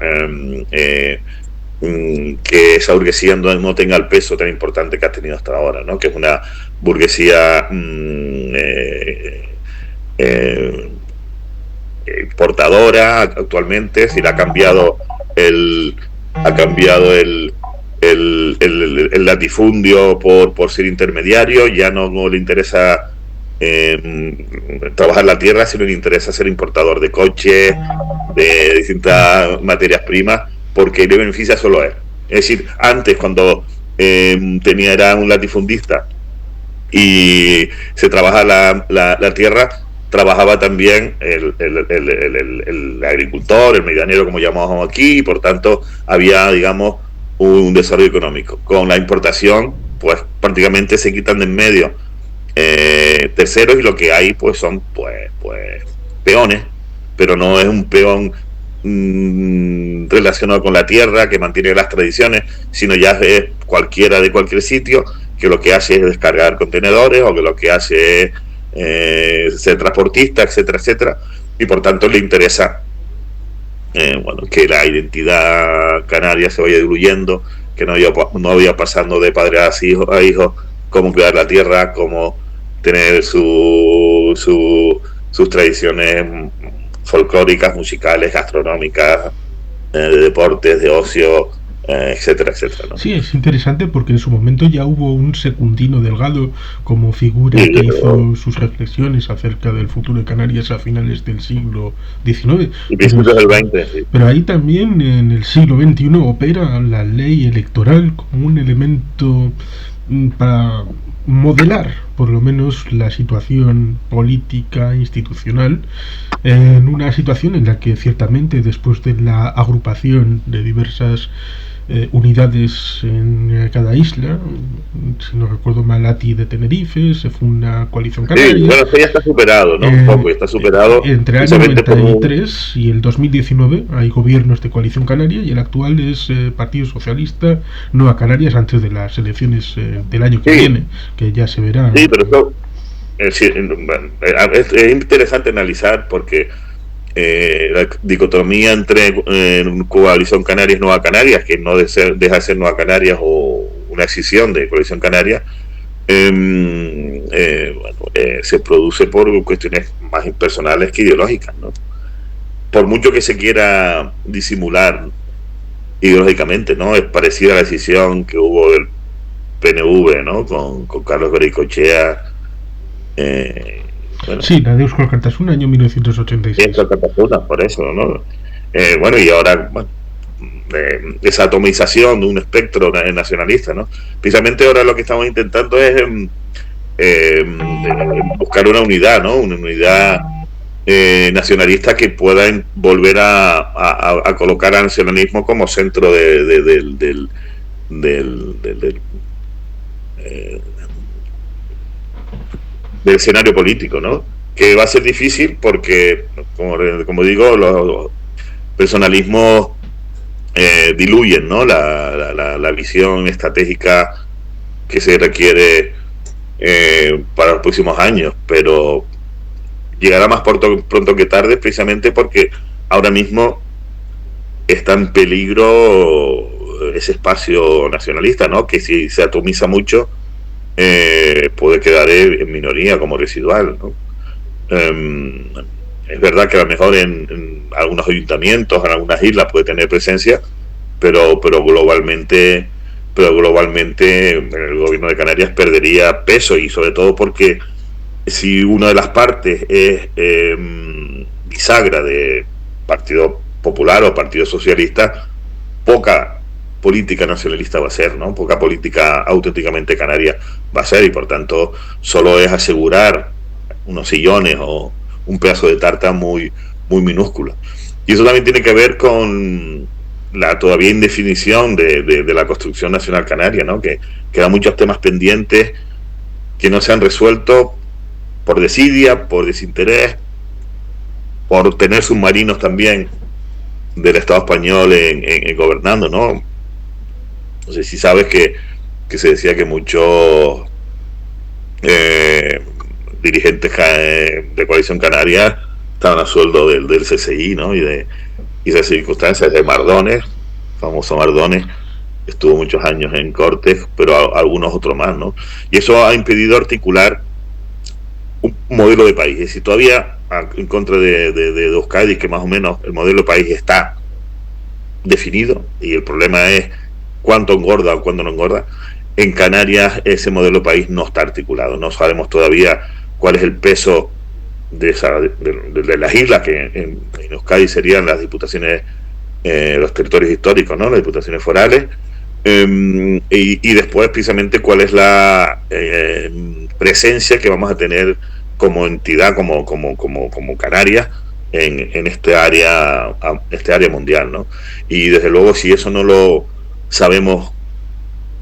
que esa burguesía no tenga el peso tan importante que ha tenido hasta ahora, ¿no? Que es una burguesía portadora actualmente. Es decir, ha cambiado el latifundio por ser intermediario. Ya no le interesa trabajar la tierra, sino le interesa ser importador de coches, de distintas materias primas, porque le beneficia solo a él. Es decir, antes, cuando era un latifundista y se trabaja la tierra, trabajaba también el agricultor, el medianero, como llamamos aquí, y por tanto había, digamos, un desarrollo económico. Con la importación, pues prácticamente se quitan de en medio terceros, y lo que hay pues son pues peones, pero no es un peón relacionado con la tierra que mantiene las tradiciones, sino ya es cualquiera de cualquier sitio que lo que hace es descargar contenedores, o que lo que hace es ser transportista, etcétera, etcétera, y por tanto le interesa que la identidad canaria se vaya diluyendo, que no vaya pasando de padre a hijo, cómo cuidar la tierra, cómo tener sus tradiciones folclóricas, musicales, gastronómicas, de deportes, de ocio, etcétera, etcétera, ¿no? Sí, es interesante porque en su momento ya hubo un Secundino Delgado como figura Sí, que hizo sus reflexiones acerca del futuro de Canarias a finales del siglo XIX, y pero, principios del 20, sí. pero ahí también en el siglo XXI opera la ley electoral como un elemento para modelar por lo menos la situación política institucional en una situación en la que ciertamente después de la agrupación de diversas unidades en cada isla, si no recuerdo mal, ATI de Tenerife, se funda Coalición Sí, Canaria. bueno, eso ya está superado, ¿no? Un poco, ya está superado Entre el año precisamente por un... 93 y el 2019 hay gobiernos de Coalición Canaria y el actual es Partido Socialista Nueva Canarias antes de las elecciones del año que Sí, viene, que ya se verá. sí, pero eso es interesante analizar porque la dicotomía entre Coalición Canarias y Nueva Canarias, que no deja de ser Nueva Canarias o una escisión de Coalición Canaria, se produce por cuestiones más personales que ideológicas, ¿no? Por mucho que se quiera disimular ideológicamente, ¿no? Es parecida a la decisión que hubo del PNV, ¿no? Con Carlos Bericochea. Bueno, Sí, la de Euskal Kartasuna, año 1986. esta Catapulta, por eso, ¿no? Bueno, y ahora, bueno, esa atomización de un espectro nacionalista, ¿no? Precisamente ahora lo que estamos intentando es buscar una unidad, ¿no? Una unidad nacionalista que pueda volver a colocar al nacionalismo como centro eh, del escenario político, ¿no? Que va a ser difícil porque, como digo, los personalismos diluyen, ¿no? La visión estratégica que se requiere para los próximos años, pero llegará más pronto que tarde, precisamente porque ahora mismo está en peligro ese espacio nacionalista, ¿no? Que si se atomiza mucho puede quedar en minoría como residual, ¿no? Es verdad que a lo mejor en algunos ayuntamientos, en algunas islas puede tener presencia, pero globalmente el gobierno de Canarias perdería peso, y sobre todo porque si una de las partes es bisagra de Partido Popular o Partido Socialista, poca política nacionalista va a ser, ¿no? Poca política auténticamente canaria va a ser, y por tanto solo es asegurar unos sillones o un pedazo de tarta muy minúsculo. Y eso también tiene que ver con la todavía indefinición de la construcción nacional canaria, ¿no? Que quedan muchos temas pendientes que no se han resuelto por desidia, por desinterés, por tener submarinos también del Estado español en gobernando, ¿no? No sé si sabes que se decía que muchos dirigentes de Coalición Canaria estaban a sueldo del CSI, ¿no? Y de esas circunstancias de Mardones, famoso Mardones, estuvo muchos años en Cortes, pero algunos otros más, ¿no? Y eso ha impedido articular un modelo de país. Es decir, todavía en contra de Euskadi, que más o menos el modelo de país está definido, y el problema es cuánto engorda o cuánto no engorda. En Canarias ese modelo de país no está articulado, no sabemos todavía cuál es el peso de las islas, que en Euskadi serían las diputaciones, los territorios históricos, ¿no? Las diputaciones forales, y después precisamente cuál es la presencia que vamos a tener como entidad, como Canarias en este área mundial, ¿no? Y desde luego, si eso no lo sabemos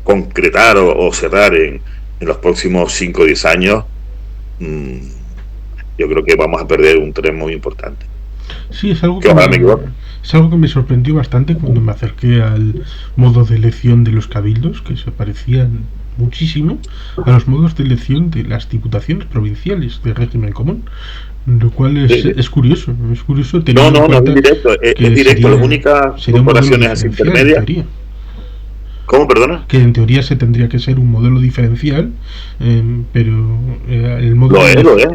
concretar o cerrar en los próximos 5 o 10 años, yo creo que vamos a perder un tren muy importante. Sí, es algo que me sorprendió bastante cuando me acerqué al modo de elección de los cabildos, que se parecían muchísimo a los modos de elección de las diputaciones provinciales de régimen común, lo cual es curioso. Es curioso teniendo en cuenta es directo. Las únicas corporaciones así intermedias. ¿Cómo, perdona? Que en teoría se tendría que ser un modelo diferencial, pero el modelo... Lo es.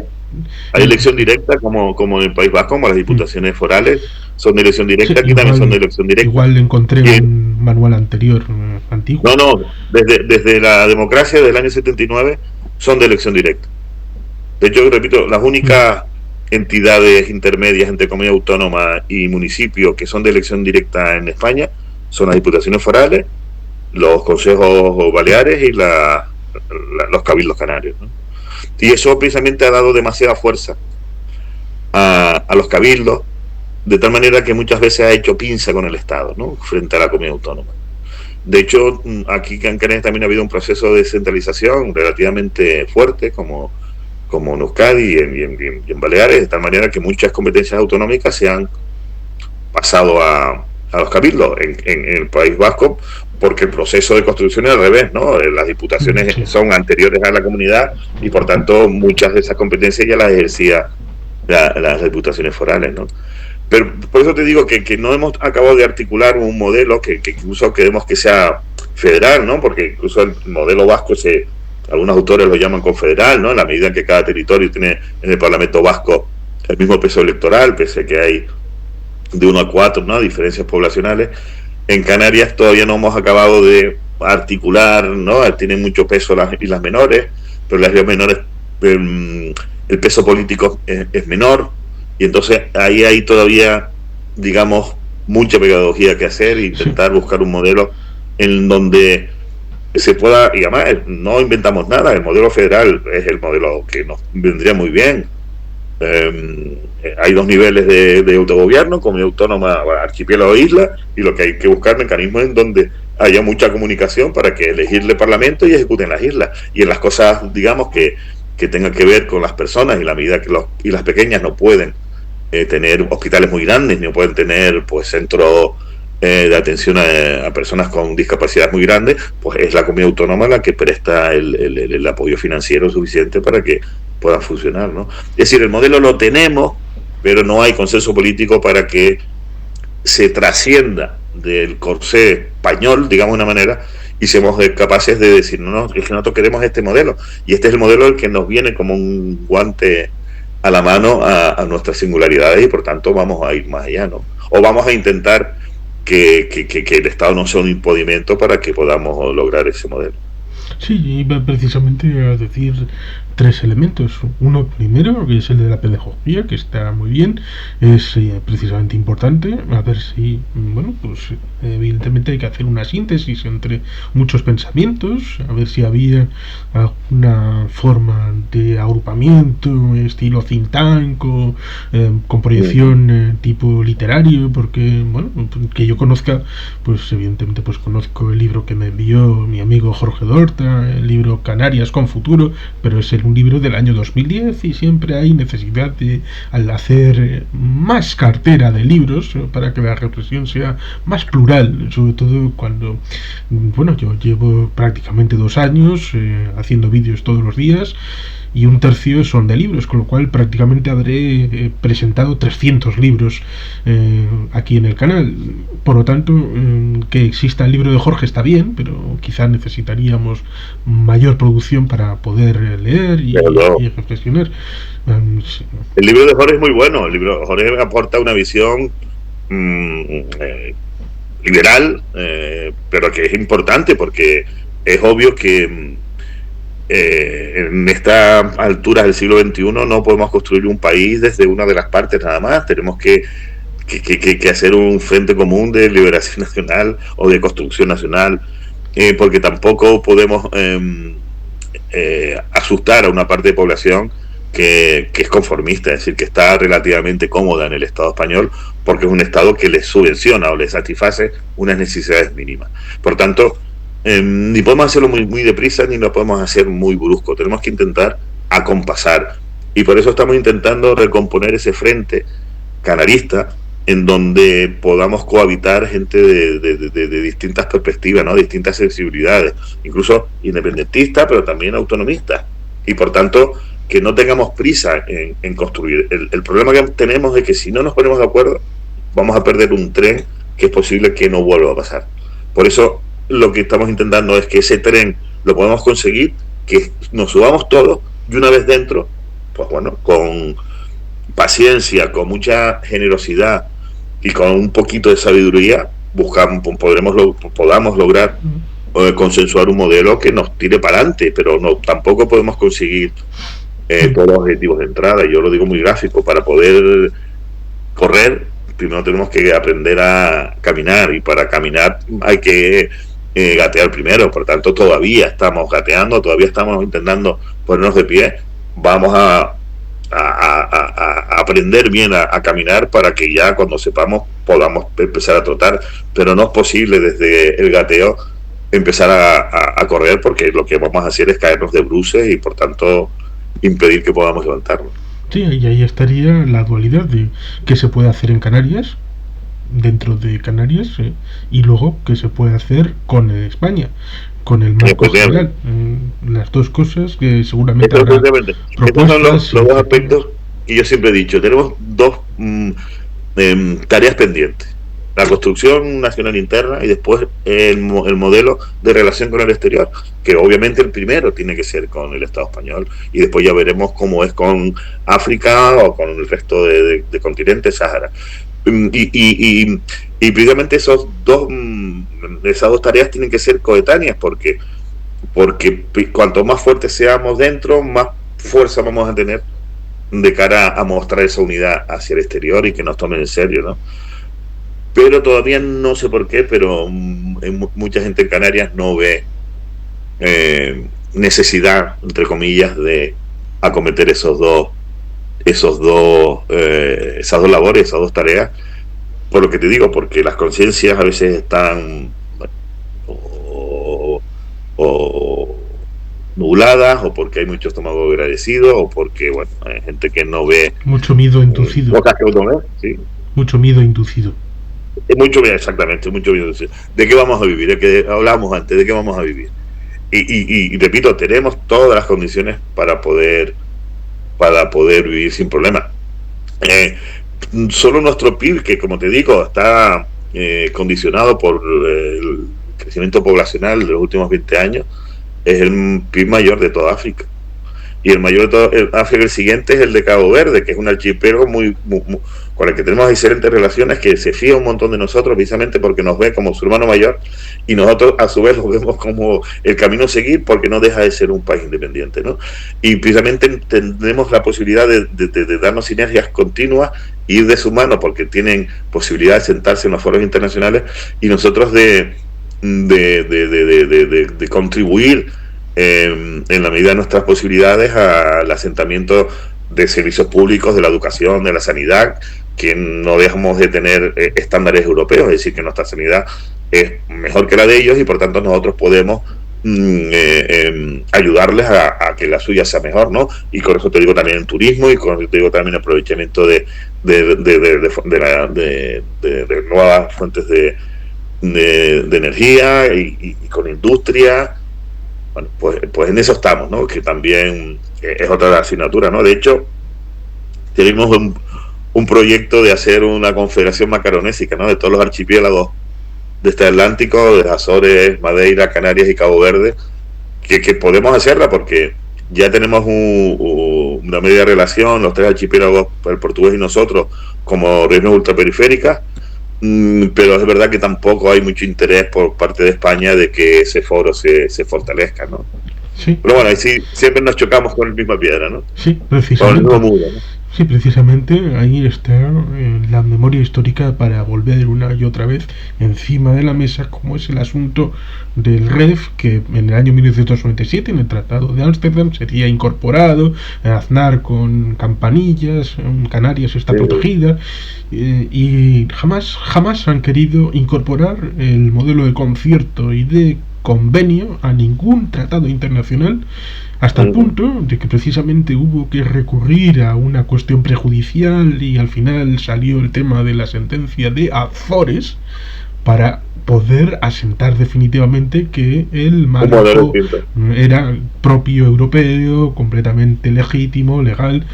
Hay elección directa como en el País Vasco, como las diputaciones forales, son de elección Sí, directa, aquí también son de elección directa. igual encontré Y, un manual anterior, antiguo. no, desde la democracia del año 79 son de elección directa. De hecho, repito, las únicas entidades intermedias entre comunidad autónoma y municipio que son de elección directa en España son las diputaciones forales, los consejos baleares y los cabildos canarios, ¿no? Y eso precisamente ha dado demasiada fuerza a los cabildos, de tal manera que muchas veces ha hecho pinza con el Estado, ¿no?, frente a la comunidad autónoma. De hecho, aquí en Canarias también ha habido un proceso de descentralización relativamente fuerte, como en Euskadi y en Baleares, de tal manera que muchas competencias autonómicas se han pasado a los cabildos en el País Vasco, porque el proceso de construcción es al revés, ¿no? Las diputaciones son anteriores a la comunidad y por tanto muchas de esas competencias ya las ejercía las diputaciones forales, ¿no? Pero por eso te digo que no hemos acabado de articular un modelo que incluso queremos que sea federal, ¿no? Porque incluso el modelo vasco algunos autores lo llaman confederal, ¿no?, en la medida en que cada territorio tiene en el Parlamento vasco el mismo peso electoral, pese a que hay de 1 a 4, ¿no?, diferencias poblacionales. En Canarias todavía no hemos acabado de articular, ¿no?, tienen mucho peso las islas menores, pero las islas menores el peso político es menor, y entonces ahí hay todavía, digamos, mucha pedagogía que hacer e intentar buscar un modelo en donde se pueda, y además no inventamos nada, el modelo federal es el modelo que nos vendría muy bien. Hay 2 niveles de autogobierno, comunidad autónoma, archipiélago e isla, y lo que hay que buscar mecanismos en donde haya mucha comunicación para que elegirle parlamento y ejecuten las islas, y en las cosas, digamos, que tengan que ver con las personas, y la medida que las pequeñas no pueden tener hospitales muy grandes, ni pueden tener pues centros de atención a personas con discapacidad muy grandes, pues es la comunidad autónoma la que presta el apoyo financiero suficiente para que puedan funcionar, ¿no? Es decir, el modelo lo tenemos, pero no hay consenso político para que se trascienda del corsé español, digamos de una manera, y seamos capaces de decir, no, es que nosotros queremos este modelo, y este es el modelo el que nos viene como un guante a la mano a nuestras singularidades, y por tanto vamos a ir más allá, ¿no? O vamos a intentar que el Estado no sea un impedimento para que podamos lograr ese modelo. Sí, iba precisamente a decir 3 elementos. Uno primero, que es el de la pedagogía, que está muy bien, es precisamente importante. A ver si, bueno, pues evidentemente hay que hacer una síntesis entre muchos pensamientos, a ver si había alguna forma de agrupamiento, estilo think tank, o con proyección tipo literario, porque, bueno, que yo conozca, pues evidentemente pues conozco el libro que me envió mi amigo Jorge Dorta, el libro Canarias con futuro, pero es un libro del año 2010 y siempre hay necesidad de, al hacer más cartera de libros, para que la reflexión sea más plural, sobre todo cuando, bueno, yo llevo prácticamente 2 años haciendo vídeos todos los días, y 1/3 son de libros, con lo cual prácticamente habré presentado 300 libros aquí en el canal. Por lo tanto, que exista el libro de Jorge está bien, pero quizá necesitaríamos mayor producción para poder leer y reflexionar. Sí. El libro de Jorge es muy bueno. El libro de Jorge aporta una visión liberal, pero que es importante, porque es obvio que en esta altura del siglo XXI no podemos construir un país desde una de las partes nada más. Tenemos que hacer un frente común de liberación nacional o de construcción nacional, porque tampoco podemos asustar a una parte de población que es conformista, es decir, que está relativamente cómoda en el Estado español, porque es un Estado que les subvenciona o les satisface unas necesidades mínimas. Por tanto, ni podemos hacerlo muy deprisa, ni lo podemos hacer muy brusco. Tenemos que intentar acompasar, y por eso estamos intentando recomponer ese frente canarista en donde podamos cohabitar gente de distintas perspectivas, ¿no?, distintas sensibilidades, incluso independentistas, pero también autonomistas, y por tanto que no tengamos prisa en construir. El problema que tenemos es que si no nos ponemos de acuerdo vamos a perder un tren que es posible que no vuelva a pasar. Por eso lo que estamos intentando es que ese tren lo podamos conseguir, que nos subamos todos, y una vez dentro, pues bueno, con paciencia, con mucha generosidad y con un poquito de sabiduría podamos lograr consensuar un modelo que nos tire para adelante, pero no tampoco podemos conseguir todos los objetivos de entrada. Yo lo digo muy gráfico: para poder correr primero tenemos que aprender a caminar, y para caminar hay que gatear primero. Por tanto, todavía estamos gateando, todavía estamos intentando ponernos de pie. Vamos a aprender bien a caminar para que ya cuando sepamos podamos empezar a trotar, pero no es posible desde el gateo empezar a correr, porque lo que vamos a hacer es caernos de bruces y por tanto impedir que podamos levantarnos. Sí, y ahí estaría la dualidad de qué se puede hacer en Canarias, dentro de Canarias, y luego qué se puede hacer con España, con el marco general. Las dos cosas que seguramente habrá propuestas. Estos son los dos aspectos que yo siempre he dicho. Tenemos dos tareas pendientes: la construcción nacional interna y después el modelo de relación con el exterior, que obviamente el primero tiene que ser con el Estado español, y después ya veremos cómo es con África o con el resto de continente, Sahara. Y precisamente esas dos tareas tienen que ser coetáneas, porque cuanto más fuertes seamos dentro, más fuerza vamos a tener de cara a mostrar esa unidad hacia el exterior y que nos tomen en serio, ¿no? Pero todavía no sé por qué, pero mucha gente en Canarias no ve necesidad, entre comillas, de acometer esas dos labores, esas dos tareas, por lo que te digo, porque las conciencias a veces están o nubladas, o porque hay mucho estómago agradecido, o porque, bueno, hay gente que no ve mucho miedo inducido, cosas que uno ve, ¿sí? Mucho miedo inducido. Exactamente, mucho miedo. ¿De qué vamos a vivir? De que hablábamos antes, ¿de qué vamos a vivir? Y repito, tenemos todas las condiciones para poder vivir sin problema. Solo nuestro PIB, que como te digo, está condicionado por el crecimiento poblacional de los últimos 20 años, es el PIB mayor de toda África. Y el mayor de toda África, el siguiente, es el de Cabo Verde, que es un archipiélago muy, con el que tenemos excelentes relaciones, que se fía un montón de nosotros precisamente porque nos ve como su hermano mayor, y nosotros a su vez lo vemos como el camino a seguir, porque no deja de ser un país independiente, ¿no? Y precisamente tenemos la posibilidad de darnos sinergias continuas, ir de su mano, porque tienen posibilidad de sentarse en los foros internacionales, y nosotros de contribuir en la medida de nuestras posibilidades al asentamiento de servicios públicos, de la educación, de la sanidad, que no dejamos de tener estándares europeos, es decir, que nuestra sanidad es mejor que la de ellos, y por tanto nosotros podemos ayudarles a que la suya sea mejor, ¿no? Y con eso te digo también el turismo, y con eso te digo también el aprovechamiento de nuevas fuentes de energía, y con industria. Bueno, pues en eso estamos, ¿no? Que también es otra asignatura, ¿no? De hecho, tenemos un proyecto de hacer una confederación macaronésica, ¿no? De todos los archipiélagos de este Atlántico, de Azores, Madeira, Canarias y Cabo Verde, que podemos hacerla porque ya tenemos una media relación, los tres archipiélagos, el portugués y nosotros, como regiones ultraperiféricas. Pero es verdad que tampoco hay mucho interés por parte de España de que ese foro se fortalezca, ¿no? Sí. Pero bueno, ahí sí, siempre nos chocamos con la misma piedra, ¿no? Sí, precisamente. Con el mismo muro, ¿no? Sí, precisamente ahí está la memoria histórica para volver una y otra vez encima de la mesa, como es el asunto del REF, que en el año 1997, en el Tratado de Ámsterdam, sería incorporado, Aznar con campanillas, Canarias está protegida, y jamás han querido incorporar el modelo de concierto y de convenio a ningún tratado internacional, hasta el punto de que precisamente hubo que recurrir a una cuestión prejudicial, y al final salió el tema de la sentencia de Azores para poder asentar definitivamente que el marco era propio europeo, completamente legítimo, legal.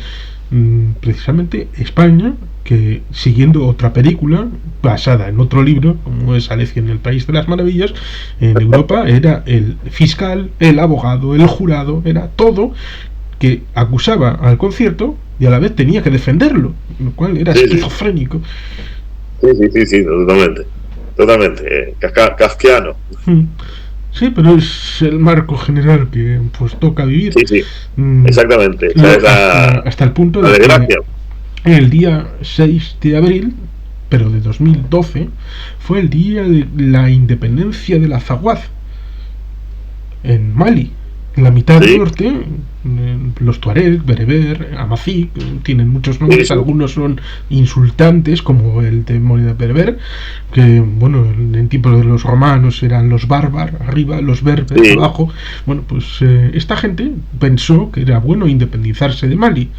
Precisamente España, que siguiendo otra película basada en otro libro, como es Alicia en el País de las Maravillas, en Europa era el fiscal, el abogado, el jurado, era todo que acusaba al concierto y a la vez tenía que defenderlo, lo cual era esquizofrénico. Sí, totalmente. Totalmente. Kafkiano. Sí, pero es el marco general que pues toca vivir. Sí, exactamente. Hasta el punto la de que desgracia. el día 6 de abril, pero de 2012, fue el día de la independencia del Azawad en Mali. En la mitad norte, los Tuareg, Bereber, Amazigh, tienen muchos nombres, algunos son insultantes, como el de moneda Bereber, que, bueno, en tiempos de los romanos eran los bárbaros arriba, los berbers abajo. Bueno, pues esta gente pensó que era bueno independizarse de Mali,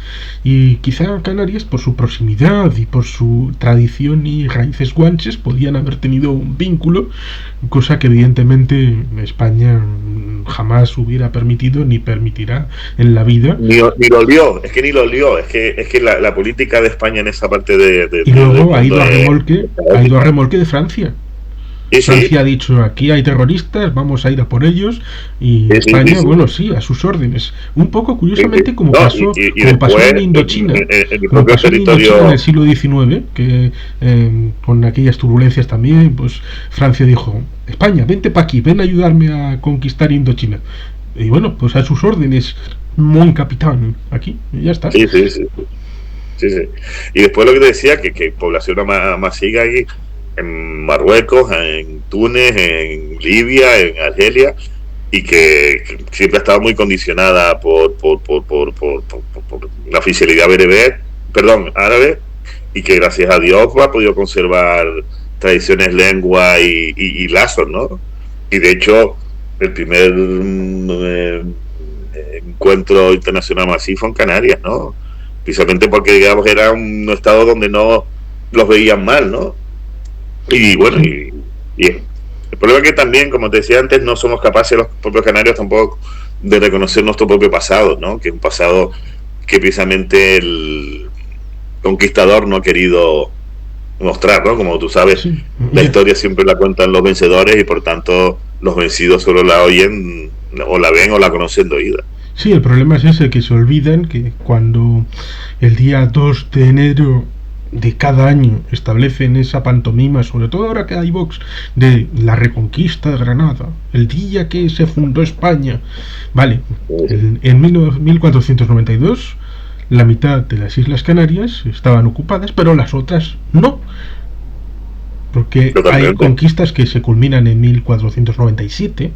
y quizá Canarias, por su proximidad y por su tradición y raíces guanches, podían haber tenido un vínculo, cosa que evidentemente España jamás hubiera permitido ni permitirá en la vida. Ni lo lió, es que la política de España en esa parte y luego ha ido a remolque de Francia. Francia ha dicho, aquí hay terroristas, vamos a ir a por ellos, y España, bueno, sí, a sus órdenes. Un poco curiosamente como pasó en Indochina, como pasó en Indochina en el siglo XIX, que con aquellas turbulencias también, pues Francia dijo, España, vente para aquí, ven a ayudarme a conquistar Indochina. Y bueno, pues a sus órdenes, mon capitán, aquí, y ya está. Sí. Y después lo que te decía, que población masiva aquí, en Marruecos, en Túnez, en Libia, en Argelia, y que siempre ha estado muy condicionada por la oficialidad árabe, y que gracias a Dios ha podido conservar tradiciones, lengua y lazos, ¿no? Y de hecho, el primer encuentro internacional masivo fue en Canarias, ¿no? Precisamente porque, digamos, era un estado donde no los veían mal, ¿no? Y bueno, y el problema es que también, como te decía antes, no somos capaces los propios canarios tampoco de reconocer nuestro propio pasado, ¿no? Que es un pasado que precisamente el conquistador no ha querido mostrar, ¿no? Como tú sabes, la historia siempre la cuentan los vencedores, y por tanto los vencidos solo la oyen, o la ven, o la conocen de oída. Sí, el problema es ese, que se olvidan que cuando el día 2 de enero de cada año establecen esa pantomima, sobre todo ahora que hay Vox, de la reconquista de Granada, el día que se fundó España, vale, en 1492 la mitad de las Islas Canarias estaban ocupadas, pero las otras no, porque hay conquistas que se culminan en 1497.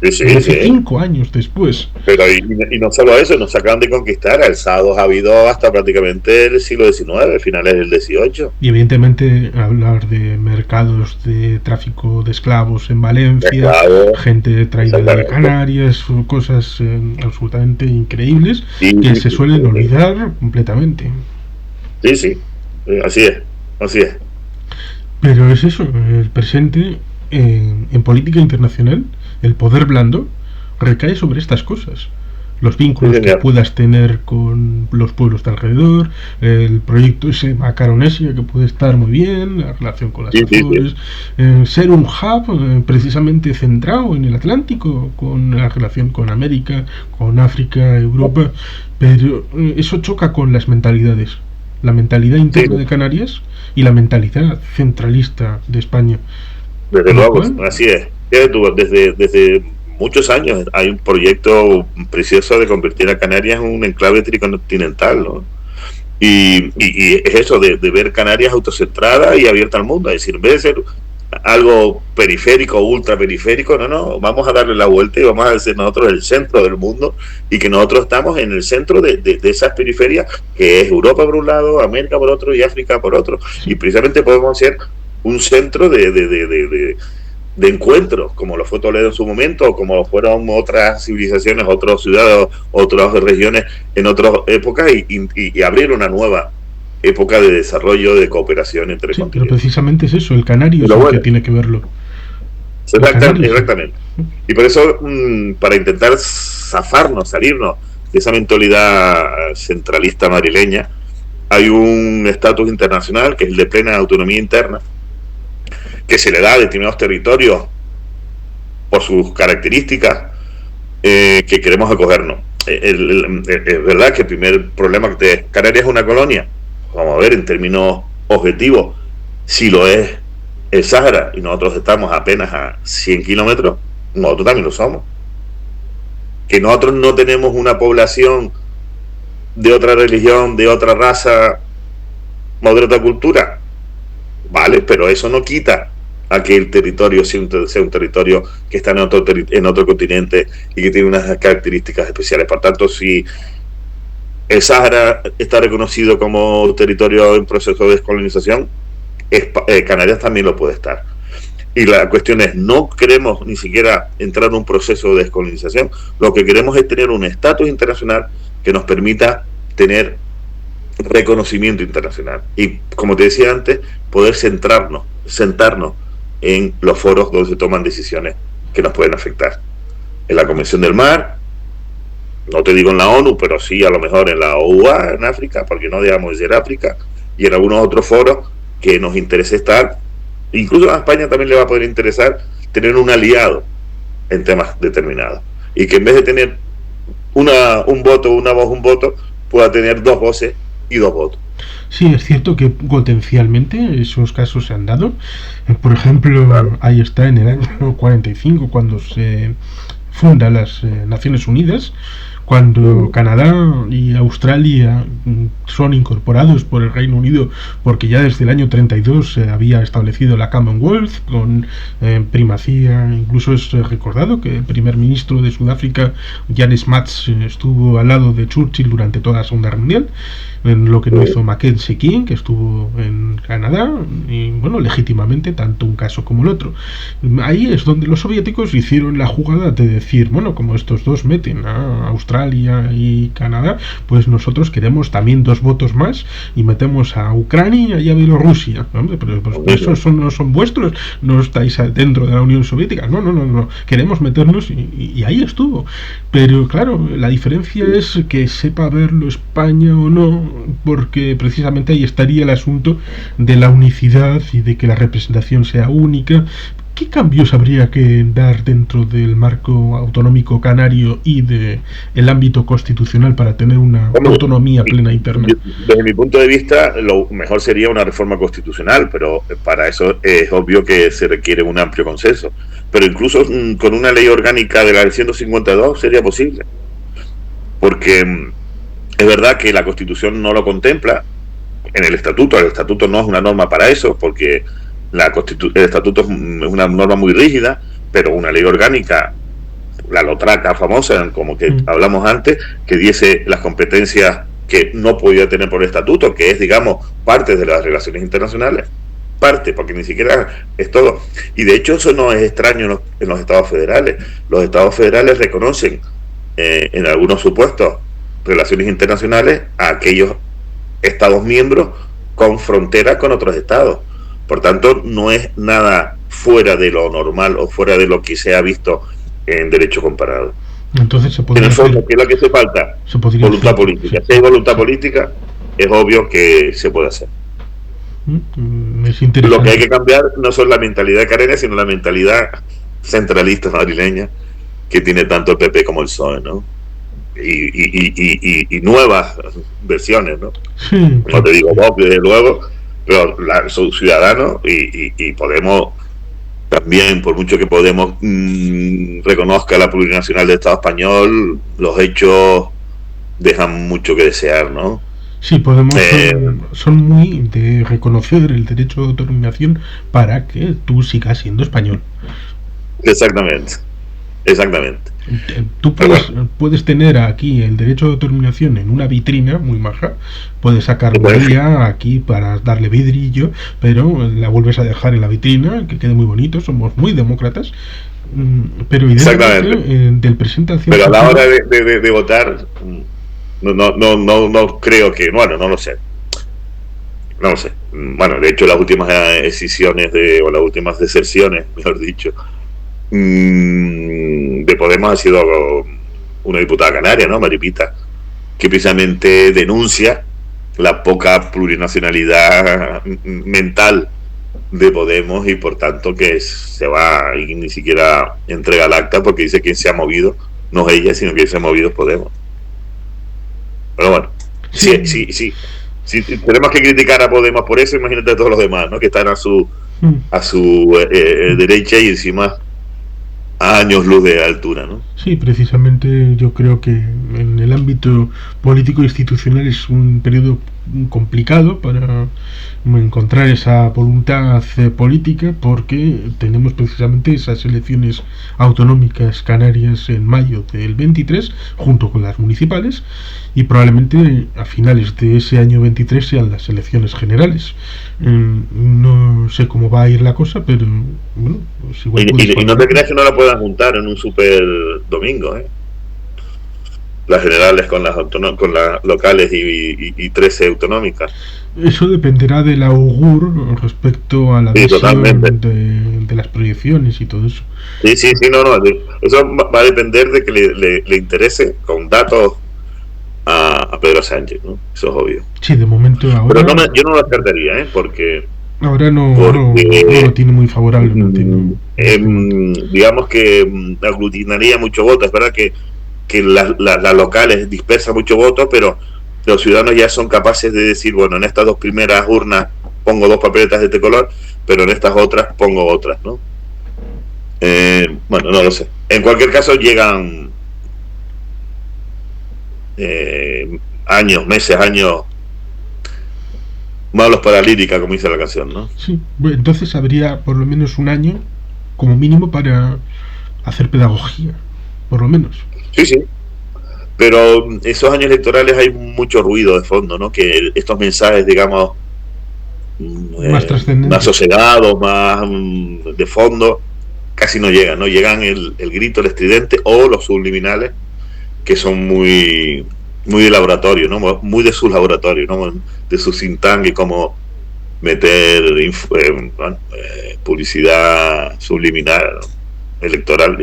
5 años después. Pero y no solo eso, nos acaban de conquistar. Alzados ha habido hasta prácticamente el siglo XIX, finales del XVIII. Y evidentemente hablar de mercados de tráfico de esclavos en Valencia, gente traída de Canarias, cosas absolutamente increíbles que se suelen olvidar completamente. Sí, así es. Pero es eso, el presente en política internacional, el poder blando recae sobre estas cosas. Los vínculos que puedas tener con los pueblos de alrededor, el proyecto ese Macaronesia que puede estar muy bien, la relación con las Azores, ser un hub precisamente centrado en el Atlántico, con la relación con América, con África, Europa, pero eso choca con las mentalidades, la mentalidad interna de Canarias y la mentalidad centralista de España. Desde luego, así es. Desde muchos años hay un proyecto precioso de convertir a Canarias en un enclave tricontinental, ¿no? Y es eso, de ver Canarias autocentrada y abierta al mundo. Es decir, en vez de ser algo periférico, ultra periférico, no, vamos a darle la vuelta y vamos a ser nosotros el centro del mundo, y que nosotros estamos en el centro de esas periferias, que es Europa por un lado, América por otro y África por otro. Y precisamente podemos ser un centro de encuentros, como lo fue Toledo en su momento, o como lo fueron otras civilizaciones, otras ciudades, otras regiones en otras épocas, y abrir una nueva época de desarrollo, de cooperación entre continentes. Pero precisamente es eso, el canario es el que tiene que verlo. Exactamente. Y por eso, para intentar salirnos de esa mentalidad centralista madrileña, hay un estatus internacional que es el de plena autonomía interna, que se le da a determinados territorios por sus características, que queremos acogernos. Es verdad que el primer problema que Canarias es una colonia, vamos a ver, en términos objetivos, Si lo es el Sáhara y nosotros estamos apenas a 100 kilómetros, nosotros también lo somos. Que nosotros no tenemos una población de otra religión, de otra raza o de otra cultura, vale, pero eso no quita a que el territorio sea un territorio que está en otro continente y que tiene unas características especiales. Por tanto, si el Sáhara está reconocido como territorio en proceso de descolonización, Canarias también lo puede estar. Y la cuestión es, no queremos ni siquiera entrar en un proceso de descolonización, lo que queremos es tener un estatus internacional que nos permita tener reconocimiento internacional. Y como te decía antes, poder sentarnos en los foros donde se toman decisiones que nos pueden afectar. En la Convención del Mar, no te digo en la ONU, pero sí a lo mejor en la OUA en África, porque no dejamos de ser África, y en algunos otros foros que nos interese estar. Incluso a España también le va a poder interesar tener un aliado en temas determinados, y que en vez de tener un voto, pueda tener 2 voces y 2 votos. Sí, es cierto que potencialmente esos casos se han dado. Por ejemplo, claro, ahí está en el año 45, cuando se funda las Naciones Unidas, cuando Canadá y Australia son incorporados por el Reino Unido, porque ya desde el año 32 se había establecido la Commonwealth con primacía. Incluso es recordado que el primer ministro de Sudáfrica, Jan Smuts, estuvo al lado de Churchill durante toda la Segunda Guerra Mundial, en lo que no hizo Mackenzie King, que estuvo en Canadá, y bueno, legítimamente tanto un caso como el otro. Ahí es donde los soviéticos hicieron la jugada de decir, bueno, como estos dos meten a Australia y Canadá, pues nosotros queremos también 2 votos más y metemos a Ucrania y a Bielorrusia. Hombre, pero pues esos no son vuestros, no estáis dentro de la Unión Soviética. No, queremos meternos, y ahí estuvo. Pero claro, la diferencia es que sepa verlo España o no, porque precisamente ahí estaría el asunto de la unicidad y de que la representación sea única. ¿Qué cambios habría que dar dentro del marco autonómico canario y de el ámbito constitucional para tener una autonomía plena interna? Desde mi punto de vista, lo mejor sería una reforma constitucional, pero para eso es obvio que se requiere un amplio consenso. Pero incluso con una ley orgánica de la del 152 sería posible, porque es verdad que la Constitución no lo contempla en el estatuto no es una norma para eso, porque el estatuto es una norma muy rígida, pero una ley orgánica, la lotraca famosa, como que hablamos antes, que diese las competencias que no podía tener por el estatuto, que es, digamos, parte de las relaciones internacionales, porque ni siquiera es todo. Y de hecho eso no es extraño en los estados federales. Los estados federales reconocen en algunos supuestos relaciones internacionales a aquellos estados miembros con frontera con otros estados. Por tanto, no es nada fuera de lo normal o fuera de lo que se ha visto en derecho comparado. Entonces se podría en el fondo, ¿qué es lo que hace falta? Voluntad política. Sí. Si hay voluntad política, es obvio que se puede hacer. Es lo que hay que cambiar no son la mentalidad canaria, sino la mentalidad centralista madrileña que tiene tanto el PP como el PSOE, ¿no? Y nuevas versiones, ¿no? Sí. No te digo Vox, desde luego, pero son ciudadanos y Podemos también, por mucho que Podemos reconozca la plurinacional del Estado español, los hechos dejan mucho que desear, ¿no? Sí, Podemos son muy de reconocer el derecho de autodeterminación para que tú sigas siendo español. Exactamente. Tú puedes tener aquí el derecho de autodeterminación en una vitrina muy maja, puedes sacar María aquí para darle vidrillo, pero la vuelves a dejar en la vitrina, que quede muy bonito, somos muy demócratas, pero del presente al 100%. Pero a la hora de votar, no creo que, bueno, no lo sé. Bueno, de hecho las últimas escisiones o las últimas deserciones, mejor dicho, de Podemos ha sido una diputada canaria, ¿no? Maripita, que precisamente denuncia la poca plurinacionalidad mental de Podemos y por tanto que se va y ni siquiera entrega el acta porque dice que quien se ha movido no es ella, sino que quien se ha movido es Podemos. Pero bueno, sí. si tenemos que criticar a Podemos por eso, imagínate a todos los demás, ¿no? Que están a su derecha y encima a años luz de altura, ¿no? Sí, precisamente yo creo que en el ámbito político institucional es un periodo complicado para encontrar esa voluntad política, porque tenemos precisamente esas elecciones autonómicas canarias en mayo del 23 junto con las municipales, y probablemente a finales de ese año 23 sean las elecciones generales. No sé cómo va a ir la cosa, pero bueno, pues igual y no te creas que no la puedan juntar en un super domingo, ¿eh? Las generales con las locales y 13 autonómicas. Eso dependerá del augur respecto a la visión de las proyecciones y todo eso. Sí, no, eso va a depender de que le interese con datos a Pedro Sánchez, ¿no? Eso es obvio. Sí, de momento ahora... Pero yo no lo descartaría, porque... Ahora no lo tiene muy favorable. Digamos que aglutinaría mucho voto. Es verdad que las locales dispersan mucho voto, pero los ciudadanos ya son capaces de decir, bueno, en estas dos primeras urnas pongo 2 papeletas de este color, pero en estas otras pongo otras, ¿no? Bueno, no lo sé. En cualquier caso llegan años malos para la lírica, como dice la canción, ¿no? Sí, bueno, entonces habría por lo menos un año como mínimo para hacer pedagogía, por lo menos. Sí, pero esos años electorales hay mucho ruido de fondo, ¿no? Que estos mensajes, digamos, más trascendentes, más sosegados, más de fondo, casi no llegan, ¿no? Llegan el grito, el estridente o los subliminales, que son muy de laboratorio, ¿no? Muy de sus laboratorios, ¿no? De su think tank, y cómo meter publicidad subliminal, ¿no?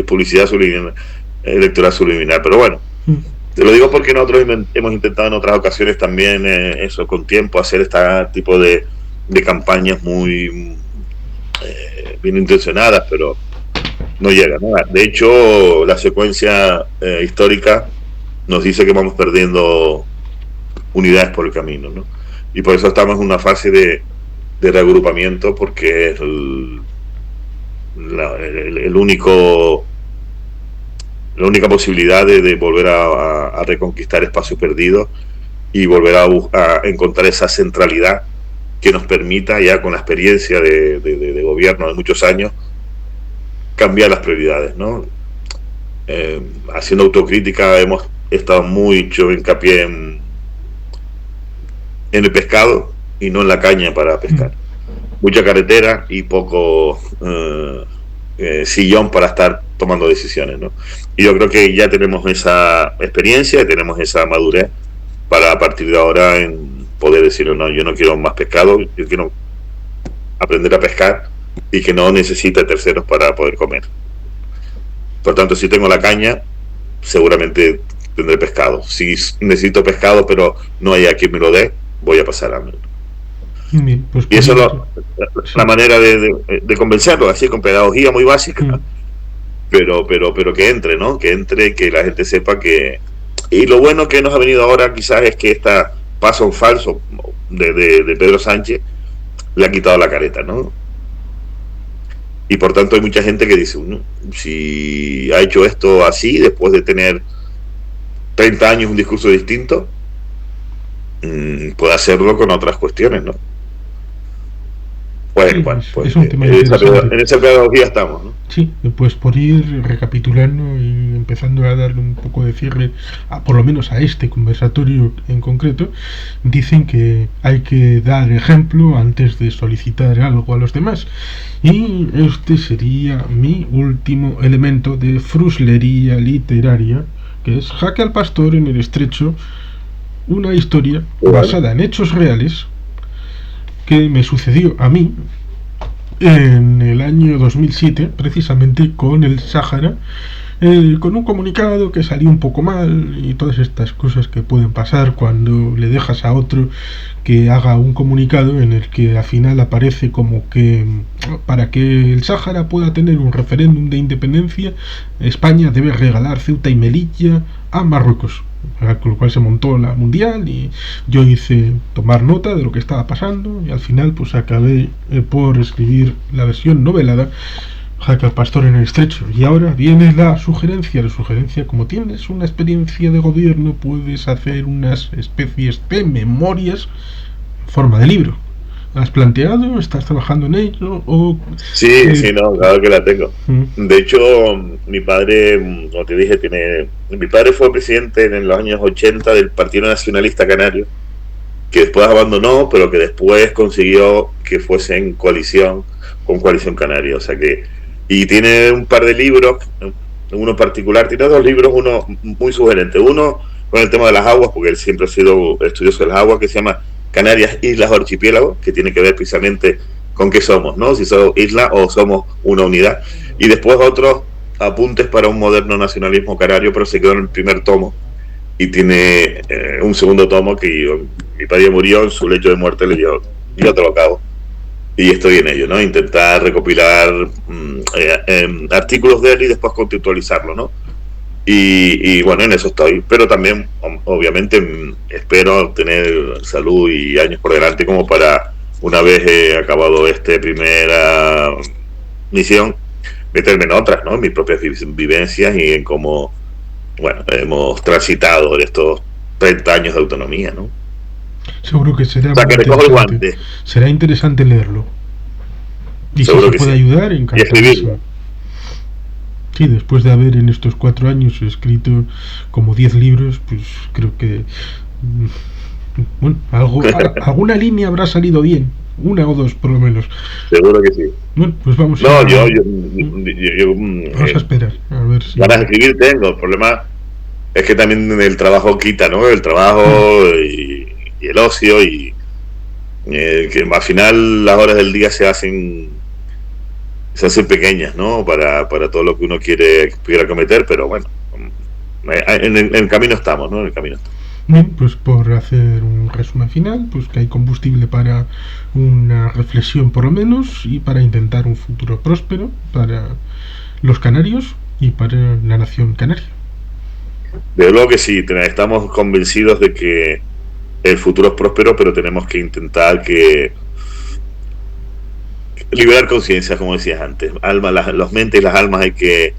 Publicidad subliminal, electoral subliminal. Pero bueno, te lo digo porque nosotros hemos intentado en otras ocasiones también eso, con tiempo, hacer este tipo de campañas muy bien intencionadas, pero no llega, ¿no? De hecho, la secuencia histórica nos dice que vamos perdiendo unidades por el camino, ¿no? Y por eso estamos en una fase de reagrupamiento, porque es la única posibilidad de volver a reconquistar espacios perdidos y volver a encontrar esa centralidad que nos permita, ya con la experiencia de gobierno de muchos años, cambiar las prioridades, ¿no? Haciendo autocrítica, hemos estado mucho hincapié en el pescado y no en la caña para pescar. Mucha carretera y poco sillón para estar tomando decisiones, ¿no? Y yo creo que ya tenemos esa experiencia, tenemos esa madurez para, a partir de ahora, en poder decir, no, yo no quiero más pescado, yo quiero aprender a pescar y que no necesite terceros para poder comer. Por tanto, si tengo la caña, seguramente tendré pescado. Si necesito pescado pero no hay a quien me lo dé, voy a pasar hambre. Bien, pues y eso es la manera de convencerlo, así, con pedagogía muy básica, pero que entre, ¿no? Que entre, que la gente sepa que... Y lo bueno que nos ha venido ahora quizás es que este paso en falso de Pedro Sánchez le ha quitado la careta, ¿no? Y por tanto hay mucha gente que dice, si ha hecho esto así, después de tener 30 años un discurso distinto, puede hacerlo con otras cuestiones, ¿no? Bueno, pues es un tema en esa pedagogía estamos, ¿no? Sí, pues por ir recapitulando y empezando a darle un poco de cierre, por lo menos a este conversatorio en concreto, dicen que hay que dar ejemplo antes de solicitar algo a los demás. Y este sería mi último elemento de fruslería literaria, que es Jaque al pastor en el estrecho, una historia basada en hechos reales que me sucedió a mí en el año 2007, precisamente con el Sáhara, con un comunicado que salió un poco mal y todas estas cosas que pueden pasar cuando le dejas a otro que haga un comunicado en el que al final aparece como que para que el Sáhara pueda tener un referéndum de independencia, España debe regalar Ceuta y Melilla a Marruecos. con lo cual se montó la mundial y yo hice tomar nota de lo que estaba pasando y al final pues acabé por escribir la versión novelada Jaque al pastor en el estrecho. Y ahora viene la sugerencia. La sugerencia, como tienes una experiencia de gobierno, puedes hacer unas especies de memorias en forma de libro. ¿Has planteado? ¿Estás trabajando en ello? ¿O Sí, sí, no, claro que la tengo. De hecho, mi padre, como te dije, mi padre fue presidente en los años 80 del Partido Nacionalista Canario, que después abandonó, pero que después consiguió que fuese en coalición con Coalición Canaria. O sea que, y tiene un par de libros, uno en particular, tiene dos libros, uno muy sugerente. Uno con el tema de las aguas, porque él siempre ha sido estudioso de las aguas, que se llama Canarias, Islas o Archipiélagos, que tiene que ver precisamente con qué somos, ¿no? Si somos isla o somos una unidad. Y después otros apuntes para un moderno nacionalismo canario, pero se quedó en el primer tomo. Y tiene un segundo tomo que mi padre murió, en su lecho de muerte le dio otro cabo. Y estoy en ello, ¿no? Intentar recopilar artículos de él y después contextualizarlo, ¿no? Y bueno, en eso estoy. Pero también, obviamente, espero tener salud y años por delante como para, una vez acabado esta primera misión, meterme en otras, ¿no? En mis propias vivencias y en cómo, bueno, hemos transitado estos 30 años de autonomía, ¿no? Seguro que será, o sea, que recojo el guante. Será interesante leerlo. Y seguro si se puede ayudar, encantadísimo. Sí, después de haber en estos 4 años escrito como 10 libros, pues creo que bueno, alguna línea habrá salido bien, una o dos por lo menos. Seguro que sí. Bueno, pues vamos a... vamos a esperar a ver si... Ganas de escribir tengo, el problema es que también el trabajo quita, ¿no? El trabajo y el ocio y que al final las horas del día se hacen pequeñas, ¿no? Para todo lo que uno quiere cometer, pero bueno, en el camino estamos, ¿no? En el camino estamos. Bien, pues por hacer un resumen final, pues que hay combustible para una reflexión por lo menos y para intentar un futuro próspero para los canarios y para la nación canaria. Desde luego que sí, estamos convencidos de que el futuro es próspero, pero tenemos que intentar liberar conciencia, como decías antes. Las mentes y las almas hay que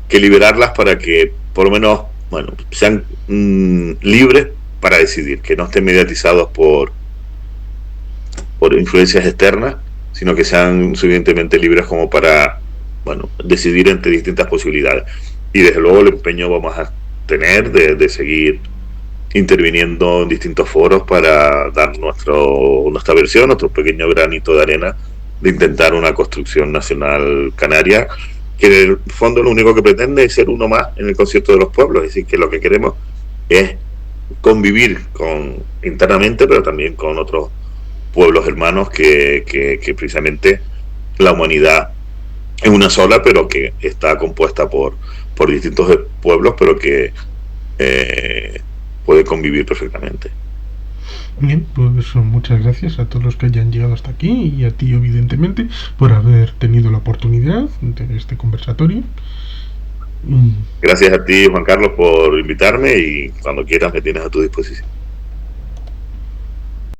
liberarlas para que por lo menos, bueno, sean libres para decidir, que no estén mediatizados por influencias externas, sino que sean suficientemente libres como para, bueno, decidir entre distintas posibilidades. Y desde luego el empeño vamos a tener de seguir interviniendo en distintos foros para dar nuestra versión, nuestro pequeño granito de arena de intentar una construcción nacional canaria, que en el fondo lo único que pretende es ser uno más en el concierto de los pueblos. Es decir, que lo que queremos es convivir internamente, pero también con otros pueblos hermanos que precisamente la humanidad es una sola, pero que está compuesta por distintos pueblos, pero que puede convivir perfectamente. Bien, pues muchas gracias a todos los que hayan llegado hasta aquí y a ti evidentemente por haber tenido la oportunidad de este conversatorio. Gracias a ti, Juan Carlos, por invitarme, y cuando quieras me tienes a tu disposición.